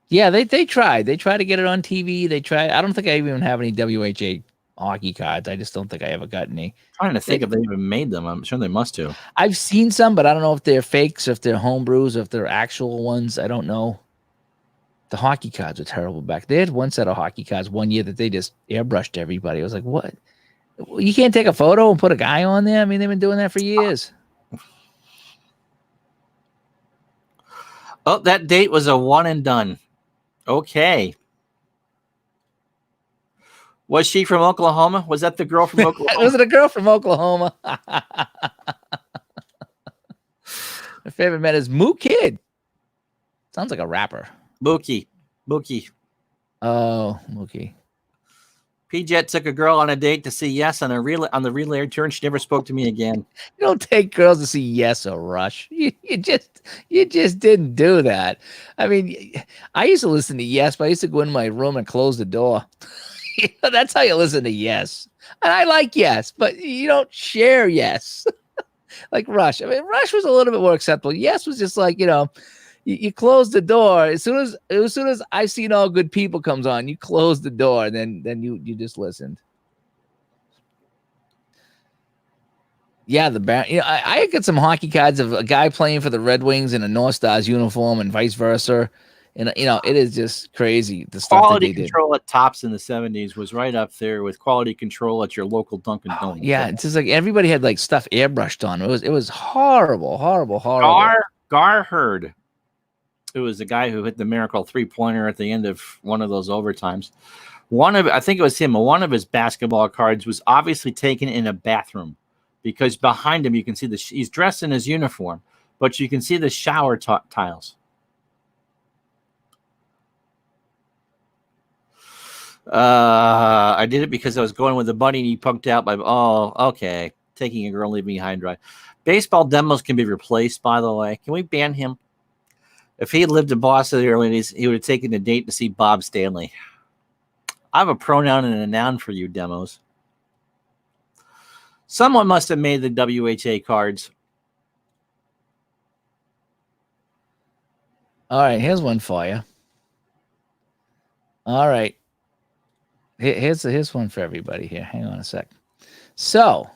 Yeah, they tried. They tried to get it on TV. They tried. I don't think I even have any WHA hockey cards. I just don't think I ever got any. I'm trying to think if they even made them. I'm sure they must have. I've seen some, but I don't know if they're fakes, if they're homebrews, if they're actual ones. I don't know. The hockey cards were terrible back. They had one set of hockey cards one year that they just airbrushed everybody. I was like, what? You can't take a photo and put a guy on there? I mean, they've been doing that for years. Oh, that date was a one and done. Okay. Was she from Oklahoma? Was that the girl from Oklahoma? Was it a girl from Oklahoma? My favorite man is Moo Kid. Sounds like a rapper. Mookie. Oh, Mookie. P-Jet took a girl on a date to see Yes on the relay return. She never spoke to me again. You don't take girls to see Yes or Rush. You just didn't do that. I mean, I used to listen to Yes, but I used to go in my room and close the door. That's how you listen to Yes. And I like Yes, but you don't share Yes. Like Rush. I mean, Rush was a little bit more acceptable. Yes was just like, you close the door as soon as I've Seen All Good People comes on. You close the door, and then you just listened. Yeah, I get some hockey cards of a guy playing for the Red Wings in a North Stars uniform and vice versa. And it is just crazy the stuff that Quality they did. control at Tops in the 70s was right up there with quality control at your local Dunkin' Donuts. Yeah, it's just like everybody had like stuff airbrushed on. It was horrible. Gar Hurd, who was the guy who hit the miracle 3-pointer at the end of one of those overtimes. I think it was him. One of his basketball cards was obviously taken in a bathroom, because behind him you can see he's dressed in his uniform, but you can see the shower tiles. I did it because I was going with a buddy and he punked out by. Oh, okay. Taking a girl, leaving behind dry. Baseball demos can be replaced, by the way. Can we ban him? If he had lived in Boston in the early days, he would have taken a date to see Bob Stanley. I have a pronoun and a noun for you, demos. Someone must have made the WHA cards. All right, here's one for you. All right. Here's one for everybody here. Hang on a sec. So,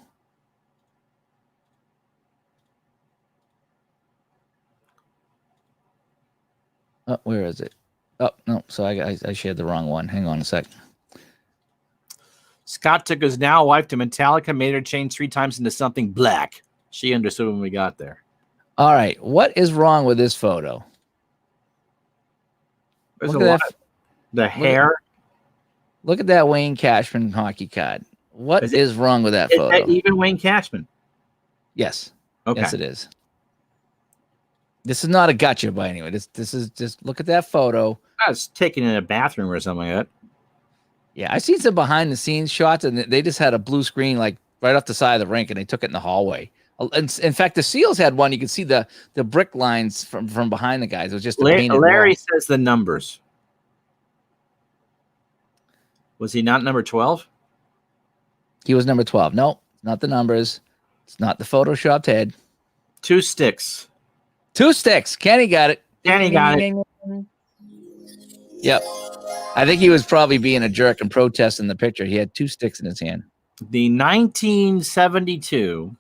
where is it? Oh, no. So I shared the wrong one. Hang on a sec. Scott took his now wife to Metallica, made her change 3 times into something black. She understood when we got there. All right. What is wrong with this photo? There's a lot. The hair. Look at that Wayne Cashman hockey card. What is wrong with that photo? Is that even Wayne Cashman? Yes. Okay. Yes, it is. This is not a gotcha by any way. This is just look at that photo. I was taken in a bathroom or something like that. Yeah, I seen some behind the scenes shots, and they just had a blue screen like right off the side of the rink, and they took it in the hallway. In fact, the Seals had one. You could see the brick lines from behind the guys. It was just Larry wall. says the numbers. Was he not number 12? He was number 12. No, not the numbers. It's not the photoshopped head. 2 sticks. 2 sticks. Kenny got it. Kenny got it. Yep. I think he was probably being a jerk and protesting the picture. He had 2 sticks in his hand. The 1972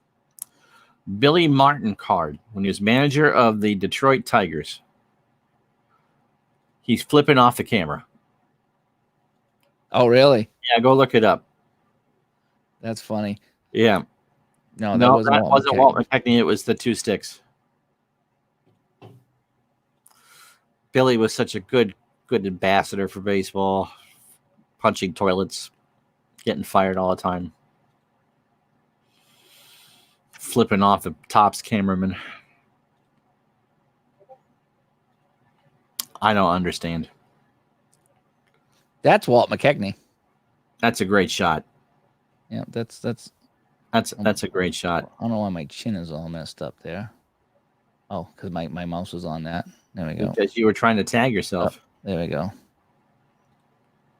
Billy Martin card when he was manager of the Detroit Tigers. He's flipping off the camera. Oh, really? Yeah, go look it up. That's funny. Yeah. No, that wasn't Walt McKechnie. It was the 2 sticks. Billy was such a good ambassador for baseball, punching toilets, getting fired all the time, flipping off the Tops cameraman. I don't understand. That's Walt McKechnie. That's a great shot. Yeah, that's a great shot. I don't know why my chin is all messed up there. Oh, because my mouse was on that. There we go. Because you were trying to tag yourself. Oh, there we go.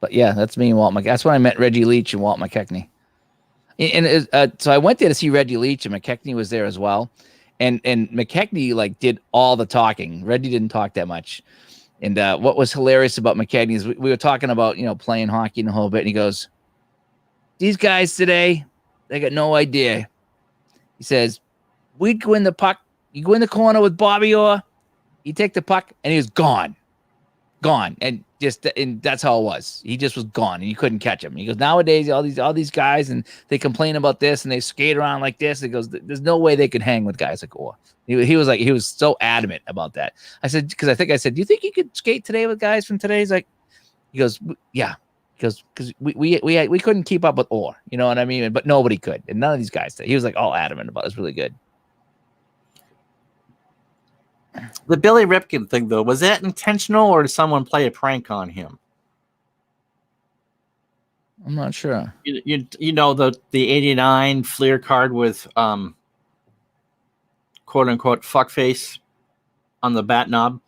But yeah, that's me and Walt McKechnie. That's when I met Reggie Leach and Walt McKechnie. And so I went there to see Reggie Leach, and McKechnie was there as well. And McKechnie like did all the talking. Reggie didn't talk that much. And what was hilarious about McKechnie is we were talking about, playing hockey in a whole bit. And he goes, these guys today, they got no idea. He says, we'd go in the puck. You go in the corner with Bobby Orr. You take the puck, and he was gone. And that's how it was. He just was gone, and you couldn't catch him. He goes, nowadays, all these guys, and they complain about this, and they skate around like this. He goes, there's no way they could hang with guys like Orr. He was so adamant about that. I said, because I said, do you think you could skate today with guys from today? He's like, he goes, yeah, because we couldn't keep up with Orr. You know what I mean? But nobody could, and none of these guys did. He was like all adamant about it. It was really good. The Billy Ripken thing, though, was that intentional, or did someone play a prank on him? I'm not sure. You know the 89 Fleer card with quote unquote fuckface on the bat knob.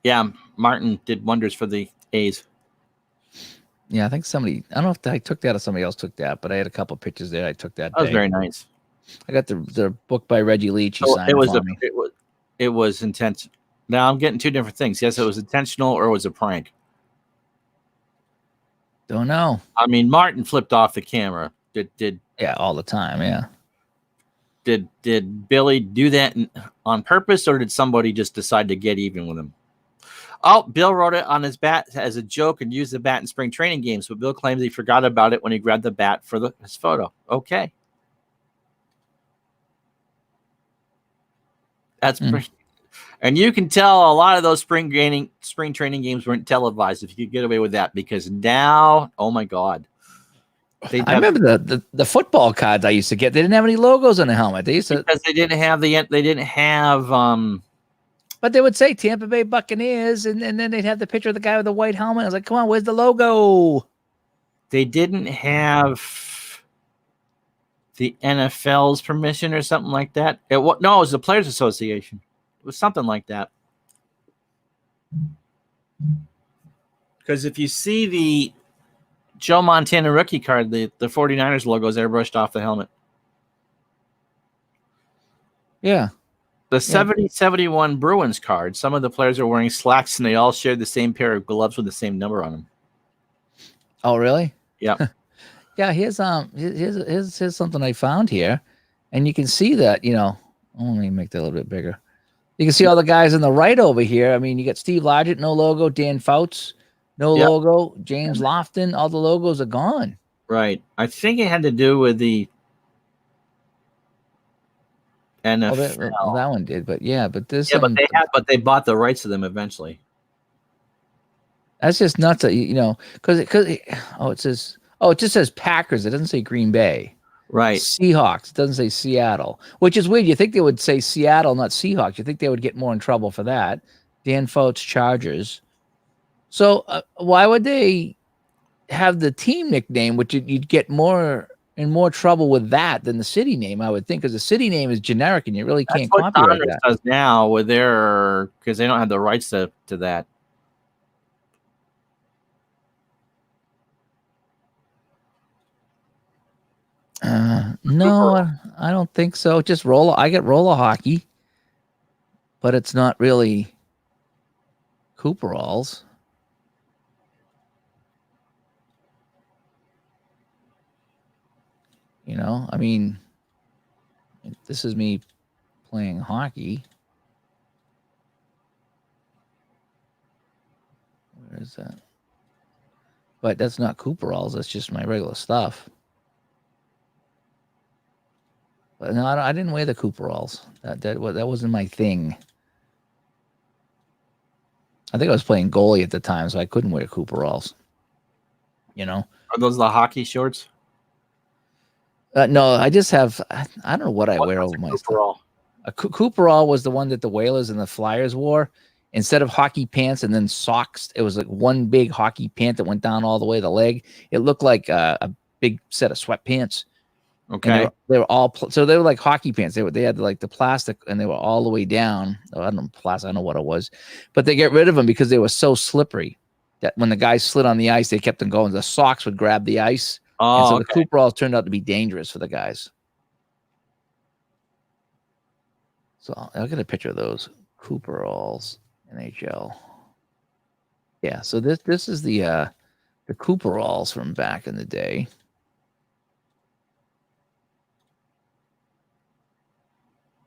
Yeah, Martin did wonders for the A's. Yeah, I think I don't know if I took that or somebody else took that, but I had a couple pictures there. I took that. That was very nice. I got the book by Reggie Leach. He signed for me. It was intense. Now I'm getting 2 different things. Yes, it was intentional or it was a prank. Don't know. I mean, Martin flipped off the camera. Yeah, all the time. Yeah. Did Billy do that on purpose, or did somebody just decide to get even with him? Oh, Bill wrote it on his bat as a joke and used the bat in spring training games, but Bill claims he forgot about it when he grabbed the bat for his photo. Okay. That's pretty. And you can tell a lot of those spring training games weren't televised if you could get away with that, because now, oh my God. I remember the football cards I used to get. They didn't have any logos on the helmet. They used to, because they didn't have but they would say Tampa Bay Buccaneers, and then they'd have the picture of the guy with the white helmet. I was like, come on, where's the logo? They didn't have the NFL's permission or something like that. No, it was the Players Association. It was something like that. Because if you see the Joe Montana rookie card, the 49ers logo is airbrushed off the helmet. Yeah. The 70-71 Bruins card, some of the players are wearing slacks and they all shared the same pair of gloves with the same number on them. Oh, really? Yeah. Yeah, here's something I found here. And you can see that, let me make that a little bit bigger. You can see all the guys on the right over here. I mean, you got Steve Largent, no logo, Dan Fouts, no logo, James Lofton, all the logos are gone. Right. I think it had to do with the NFL. Well, that one did, but this. Yeah, but they bought the rights to them eventually. That's just nuts. Because it just says Packers. It doesn't say Green Bay. Right. Seahawks. It doesn't say Seattle, which is weird. You think they would say Seattle, not Seahawks. You think they would get more in trouble for that. Dan Fouts, Chargers. So why would they have the team nickname, which you'd get more trouble with that than the city name, I would think, because the city name is generic and you really can't copyright that. Does now with because they don't have the rights to that. No, I don't think so. Just I get roller hockey, but it's not really Cooperalls. I mean, this is me playing hockey. Where is that? But that's not Cooperalls. That's just my regular stuff. But no, I didn't wear the Cooperalls. That wasn't my thing. I think I was playing goalie at the time, so I couldn't wear Cooperalls. Are those the hockey shorts? No, I just have. I don't know what I wear over my stuff. A Cooperall was the one that the Whalers and the Flyers wore. Instead of hockey pants and then socks, it was like one big hockey pant that went down all the way to the leg. It looked like a big set of sweatpants. Okay. They were all so they were like hockey pants. They had like the plastic and they were all the way down. Oh, I don't know plastic. I don't know what it was, but they get rid of them because they were so slippery that when the guys slid on the ice, they kept them going. The socks would grab the ice. Oh, and so the Cooperalls turned out to be dangerous for the guys. So I'll get a picture of those Cooperalls NHL. Yeah, so this is the Cooperalls from back in the day.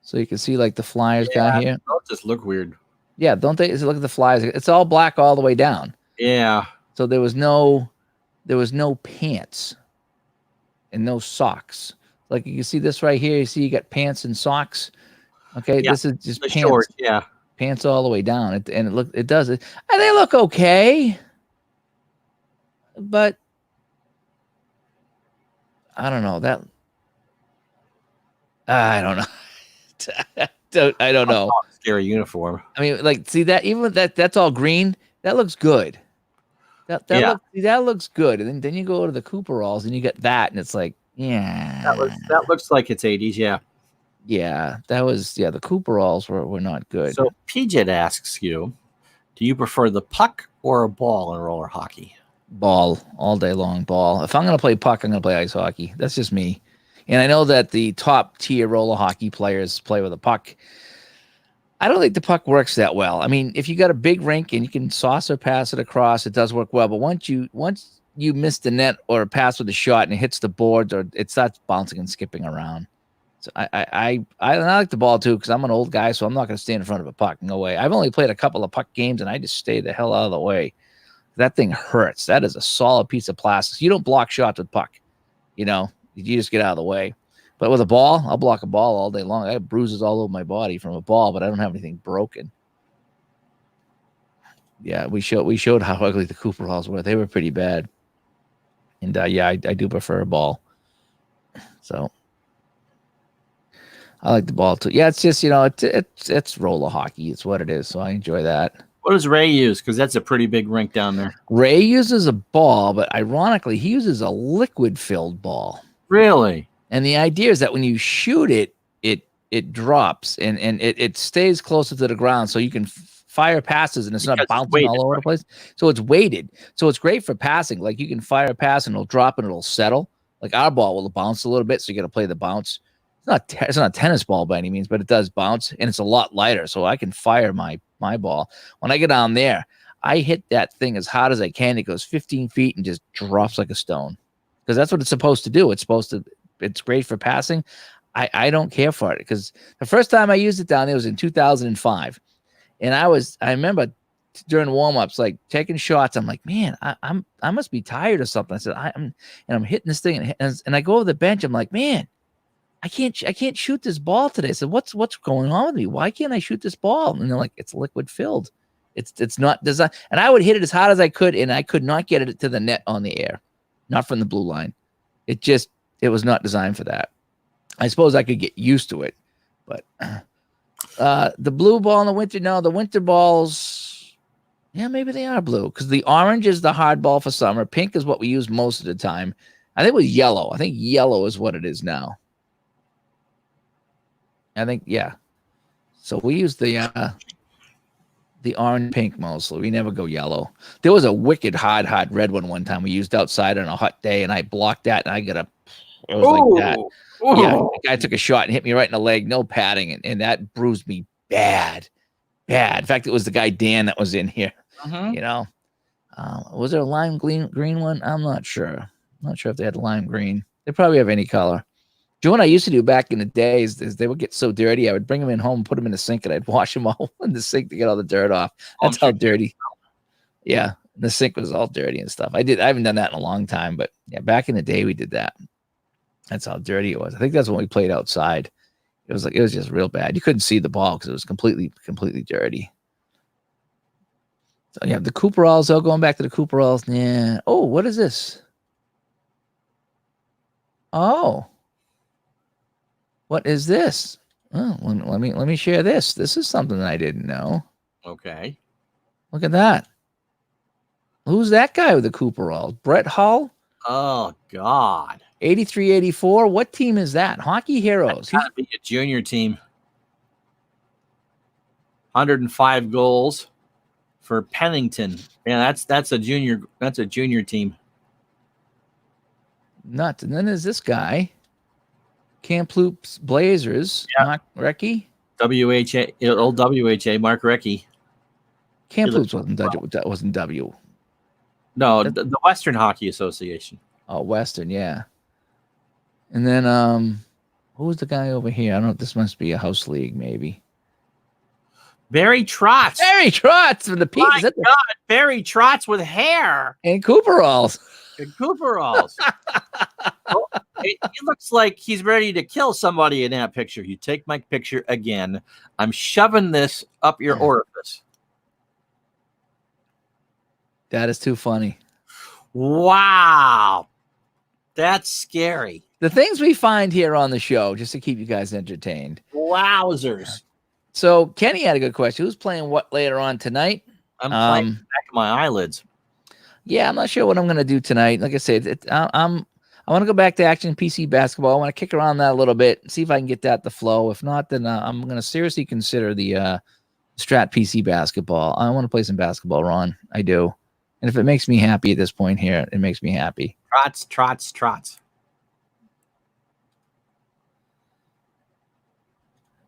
So you can see like the Flyers guy here. Those just look weird. Yeah, don't they? Look at the Flyers. It's all black all the way down. Yeah. So there was no pants and no socks. Like you can see this right here. You see you got pants and socks. Okay, this is just pants. Short, yeah. Pants all the way down. And it does it. And they look okay. But I don't know that. I don't know. I don't know. Scary uniform. I mean, like, see that even with that's all green. That looks good. That looks good. And then you go to the Cooperalls and you get that, and it's like, yeah. That looks like it's 80s, yeah. Yeah, the Cooperalls were not good. So PJ asks you, do you prefer the puck or a ball in roller hockey? Ball all day long. Ball. If I'm gonna play puck, I'm gonna play ice hockey. That's just me. And I know that the top tier roller hockey players play with a puck. I don't think the puck works that well. I mean, if you got a big rink and you can saucer pass it across, it does work well. But once you miss the net or a pass with a shot and it hits the boards or it starts bouncing and skipping around. So I like the ball too because I'm an old guy, so I'm not going to stand in front of a puck. No way. I've only played a couple of puck games and I just stay the hell out of the way. That thing hurts. That is a solid piece of plastic. You don't block shots with puck. You just get out of the way. But with a ball, I'll block a ball all day long. I have bruises all over my body from a ball, but I don't have anything broken. Yeah, we showed how ugly the Cooper Halls were. They were pretty bad. And I do prefer a ball. So I like the ball too. Yeah, it's just it's roller hockey. It's what it is. So I enjoy that. What does Ray use? Because that's a pretty big rink down there. Ray uses a ball, but ironically, he uses a liquid-filled ball. Really? And the idea is that when you shoot it, it drops and it stays closer to the ground, so you can fire passes and it's not bouncing all over the place. So it's weighted. So it's great for passing. Like you can fire a pass and it'll drop and it'll settle. Like our ball will bounce a little bit, so you got to play the bounce. It's not a tennis ball by any means, but it does bounce and it's a lot lighter, so I can fire my ball. When I get down there, I hit that thing as hard as I can. It goes 15 feet and just drops like a stone because that's what it's supposed to do. It's great for passing. I don't care for it because the first time I used it down there was in 2005. And I remember during warm-ups, like taking shots. I'm like, man, I must be tired or something. I said, I'm hitting this thing and I go over the bench. I'm like, man, I can't shoot this ball today. I said, what's going on with me? Why can't I shoot this ball? And they're like, it's liquid filled. It's not designed. And I would hit it as hard as I could, and I could not get it to the net on the air, not from the blue line. It was not designed for that. I suppose I could get used to it, but the blue ball in the winter, no, the winter balls, yeah, maybe they are blue because the orange is the hard ball for summer. Pink is what we use most of the time. I think it was yellow. I think yellow is what it is now. I think, yeah. So we use the orange pink mostly. We never go yellow. There was a wicked hard red one time we used outside on a hot day, and I blocked that, and it was like that. Ooh. Yeah, the guy took a shot and hit me right in the leg, no padding, and that bruised me bad. In fact, it was the guy Dan that was in here. Was there a lime green one? I'm not sure. I'm not sure if they had lime green. They probably have any color. Do you know what I used to do back in the days is they would get so dirty, I would bring them in home, put them in the sink, and I'd wash them all in the sink to get all the dirt off. That's how dirty. Yeah, the sink was all dirty and stuff. I haven't done that in a long time, but yeah, back in the day we did that. That's how dirty it was. I think that's when we played outside. It was just real bad. You couldn't see the ball because it was completely dirty. So you have the Cooperalls. Oh, going back to the Cooperalls. Yeah. Oh, what is this? Oh. What is this? Oh, let me share this. This is something that I didn't know. Okay. Look at that. Who's that guy with the Cooperalls? Brett Hull? Oh, God. 83-84. What team is that? Hockey Heroes. That's gotta be a junior team. 105 goals for Pennington. Yeah, that's a junior team. Nuts. And then there's this guy. Kamloops Blazers, yeah. Mark Recchi. Old WHA, Mark Recchi. Kamloops wasn't W. No, the Western Hockey Association. Oh, Western, yeah. And then who was the guy over here? I don't know if this must be a house league, maybe. Barry Trotz. Barry Trotz from the Pete. My God, Barry Trotz with hair. And Cooperalls. Well, he looks like he's ready to kill somebody in that picture. You take my picture again. I'm shoving this up your orifice. That is too funny. Wow. That's scary. The things we find here on the show just to keep you guys entertained. Wowzers. So Kenny had a good question. Who's playing what later on tonight? I'm playing back of my eyelids. Yeah, I'm not sure what I'm going to do tonight. Like I said, I want to go back to action PC basketball. I want to kick around that a little bit and see if I can get that to flow. If not, then I'm going to seriously consider the Strat PC basketball. I want to play some basketball, Ron. I do. And if it makes me happy at this point here, it makes me happy. Trots.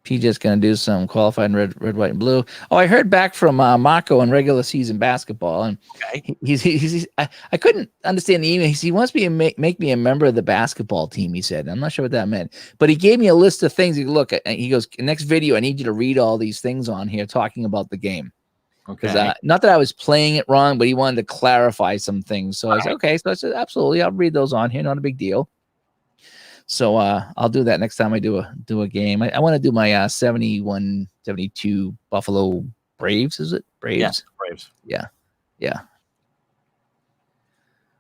PJ's going to do some qualified in red, white, and blue. Oh, I heard back from Marco in regular season basketball, and I couldn't understand the email. He wants me to make me a member of the basketball team, he said. I'm not sure what that meant, but he gave me a list of things. He goes, next video, I need you to read all these things on here talking about the game. Okay. Not that I was playing it wrong, but he wanted to clarify some things. So I said, okay. So I said, absolutely, I'll read those on here. Not a big deal. So I'll do that next time I do a game. I want to do my 71-72 Buffalo Braves. Is it Braves? Yeah, Braves. Yeah.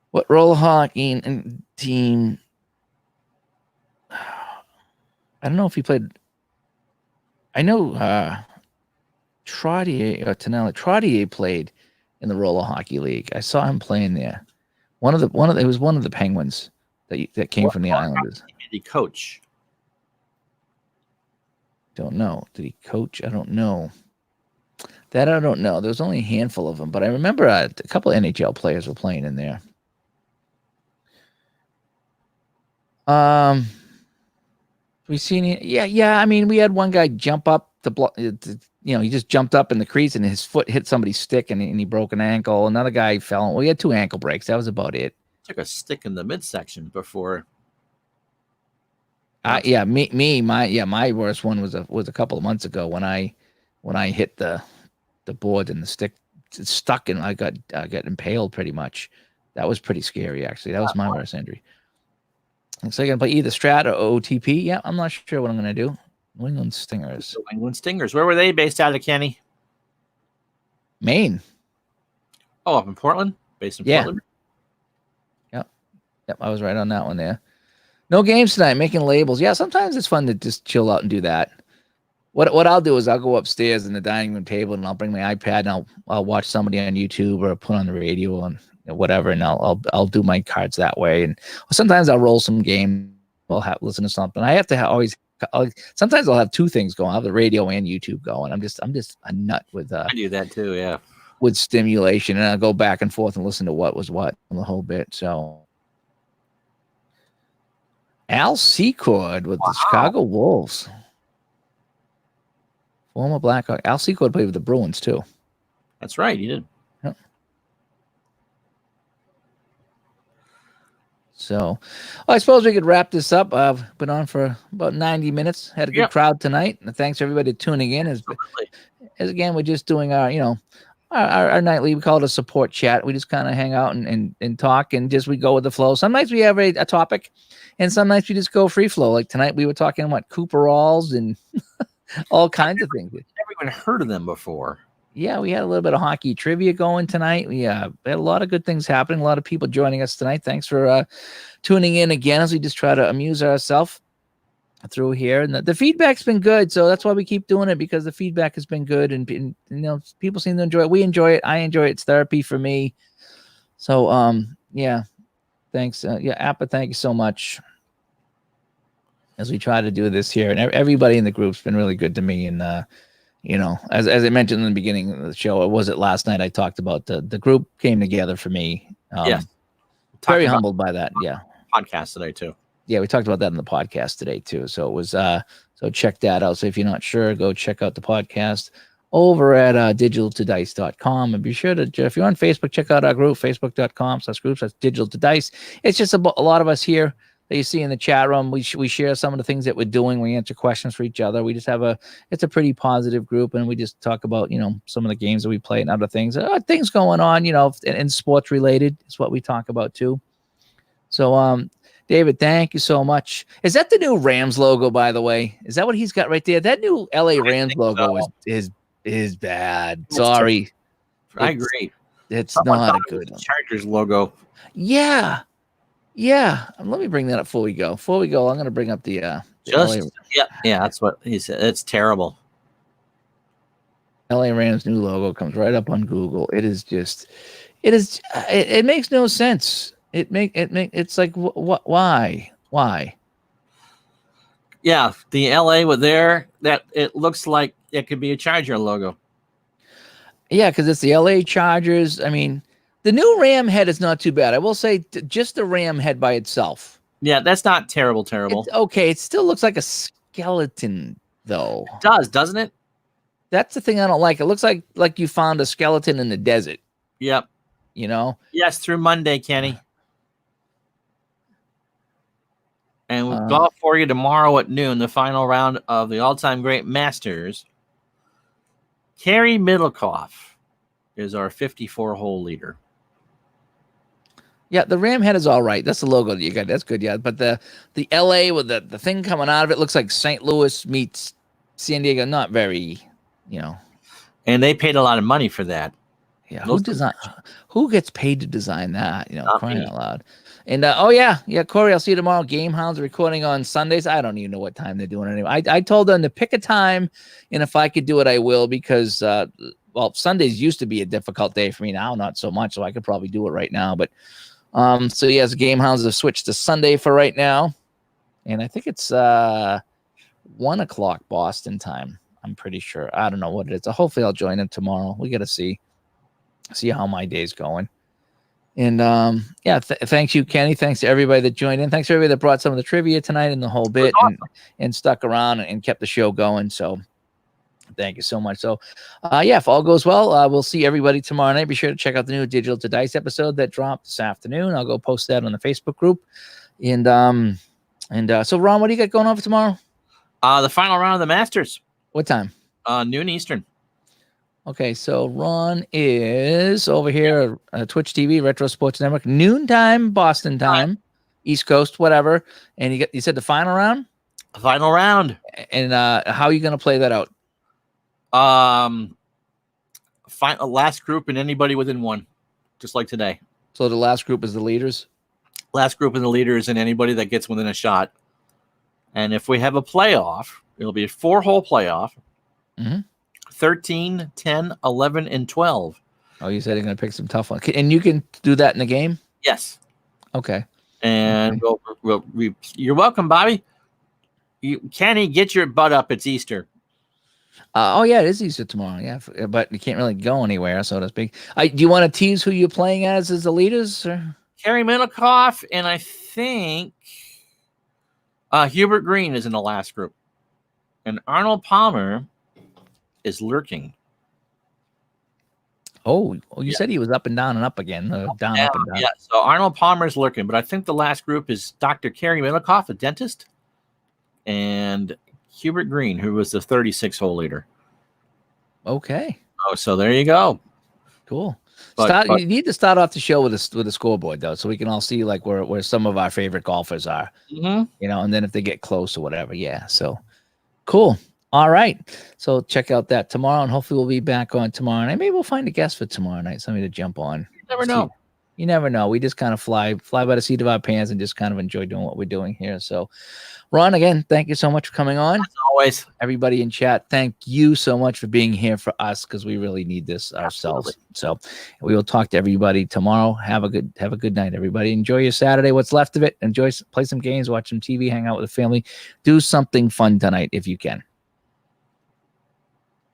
What roller hockey and team? I don't know if he played. I know Trottier played in the roller hockey league. I saw him playing there. It was one of the Penguins that came from the Islanders. Did he coach? Don't know. Did he coach? I don't know. That I don't know. There was only a handful of them, but I remember a couple of NHL players were playing in there. We seen it. Yeah. I mean, we had one guy jump up the block. He just jumped up in the crease and his foot hit somebody's stick and he broke an ankle. Another guy fell. We had 2 ankle breaks. That was about it. Took a stick in the midsection before. My worst one was a couple of months ago when I hit the board and the stick stuck and I got impaled pretty much. That was pretty scary actually. That was my worst injury. So I'm gonna play either Strat or OTP. Yeah, I'm not sure what I'm gonna do. New England Stingers. New England Stingers. Where were they based out of, Kenny? Maine. Oh, up in Portland. Based in Portland. Yep, I was right on that one there. No games tonight, making labels. Yeah, sometimes it's fun to just chill out and do that. What I'll do is I'll go upstairs in the dining room table and I'll bring my iPad and I'll watch somebody on YouTube or put on the radio and whatever, and I'll do my cards that way. And sometimes I'll roll some game. I'll listen to something. I have to sometimes I'll have 2 things going. I'll have the radio and YouTube going. I'm just a nut with I do that too, yeah. With stimulation, and I'll go back and forth and listen to what was what the whole bit. So Al Secord with the Chicago Wolves. Former Blackhawk. Al Secord played with the Bruins, too. That's right, he did. Yep. So, I suppose we could wrap this up. I've been on for about 90 minutes. Had a good crowd tonight. And thanks, everybody, tuning in. As again, we're just doing our nightly, we call it a support chat. We just kind of hang out and talk, and just we go with the flow. Some nights we have a topic, and some nights we just go free flow. Like tonight, we were talking Cooperalls and all kinds of things. Never even heard of them before. Yeah, we had a little bit of hockey trivia going tonight. We had a lot of good things happening. A lot of people joining us tonight. Thanks for tuning in again as we just try to amuse ourselves through here. And the feedback's been good, so that's why we keep doing it, because the feedback has been good, and people seem to enjoy it. We enjoy it. I enjoy it. It's therapy for me. So thanks. APBA, thank you so much as we try to do this here. And everybody in the group's been really good to me. And as I mentioned in the beginning of the show, or was it last night, I talked about the group came together for me. Very humbled by that. Yeah. Podcast today too. Yeah, we talked about that in the podcast today too. So it was so check that out. So if you're not sure, go check out the podcast over at digitaltodice.com, and be sure to, if you're on Facebook, check out our group, facebook.com/groups. That's Digital to Dice. It's just a lot of us here that you see in the chat room. We share some of the things that we're doing. We answer questions for each other. We just have it's a pretty positive group, and we just talk about some of the games that we play and other things. Things going on, and sports related is what we talk about too. So David, thank you so much. Is that the new Rams logo, by the way? Is that what he's got right there? That new LA Rams logo is bad. Sorry. I agree. It's not a good one. Chargers logo. Yeah. Let me bring that up before we go. I'm going to bring up the LA. Yeah, that's what he said. It's terrible. LA Rams new logo comes right up on Google. It makes no sense. It's like, why? Yeah, the LA with that it looks like it could be a Charger logo. Yeah, because it's the LA Chargers. I mean, the new Ram head is not too bad. I will say, just the Ram head by itself. Yeah, that's not terrible. It's okay. It still looks like a skeleton though. It does, doesn't it? That's the thing I don't like. It looks like you found a skeleton in the desert. Yep. You know? Yes, through Monday, Kenny. And we'll golf for you tomorrow at noon, the final round of the all-time great Masters. Kerry Middlecoff is our 54-hole leader. Yeah, the ram head is all right. That's the logo that you got. That's good, yeah. But the LA with the thing coming out of it looks like St. Louis meets San Diego. Not very, you know. And they paid a lot of money for that. Yeah, who gets paid to design that? You know, Not crying me. out loud. And yeah, Corey, I'll see you tomorrow. Game Hounds recording on Sundays. I don't even know what time they're doing anyway. I told them to pick a time, and if I could do it, I will, because Sundays used to be a difficult day for me. Now not so much, so I could probably do it right now. But so yes, Game Hounds have switched to Sunday for right now, and I think it's 1 o'clock Boston time. I'm pretty sure. I don't know what it is. So hopefully I'll join them tomorrow. We got to see how my day's going. And thanks you, Kenny. Thanks to everybody that joined in. Thanks to everybody that brought some of the trivia tonight and the whole bit, and stuck around and kept the show going. So thank you so much. So if all goes well, we'll see everybody tomorrow night. Be sure to check out the new Digital to Dice episode that dropped this afternoon. I'll go post that on the Facebook group. And so Ron, what do you got going on for tomorrow? The final round of the Masters. What time? Noon Eastern. Okay, so Ron is over here at Twitch TV, Retro Sports Network, noontime Boston time, East Coast, whatever. And you said the final round? Final round. And how are you going to play that out? Last group and anybody within one, just like today. So the last group is the leaders? Last group and the leaders and anybody that gets within a shot. And if we have a playoff, it'll be a 4-hole playoff. Mm-hmm. 13, 10, 11, and 12. Oh, you said you're going to pick some tough ones. And you can do that in the game? Yes. Okay. And you're welcome, Bobby. Kenny, get your butt up. It's Easter. Yeah, it is Easter tomorrow. Yeah, but you can't really go anywhere, so to speak. Do you want to tease who you're playing as the leaders? Or? Kerry Middlecoff, and I think Hubert Green is in the last group. And Arnold Palmer is lurking. Oh, you said he was up and down and up again. Down, up and down. Yeah, so Arnold Palmer is lurking, but I think the last group is Dr. Kerry Middlecoff, a dentist, and Hubert Green, who was the 36-hole leader. Okay. Oh, so there you go. Cool. But you need to start off the show with a scoreboard, though, so we can all see like where some of our favorite golfers are. Mm-hmm. You know, and then if they get close or whatever. Yeah. So cool. All right. So check out that tomorrow, and hopefully we'll be back on tomorrow night. Maybe we'll find a guest for tomorrow night, somebody to jump on. You never know. You never know. We just kind of fly by the seat of our pants and just kind of enjoy doing what we're doing here. So, Ron, again, thank you so much for coming on. As always. Everybody in chat, thank you so much for being here for us, because we really need this ourselves. Absolutely. So we will talk to everybody tomorrow. Have a good night, everybody. Enjoy your Saturday, what's left of it. Play some games, watch some TV, hang out with the family. Do something fun tonight if you can.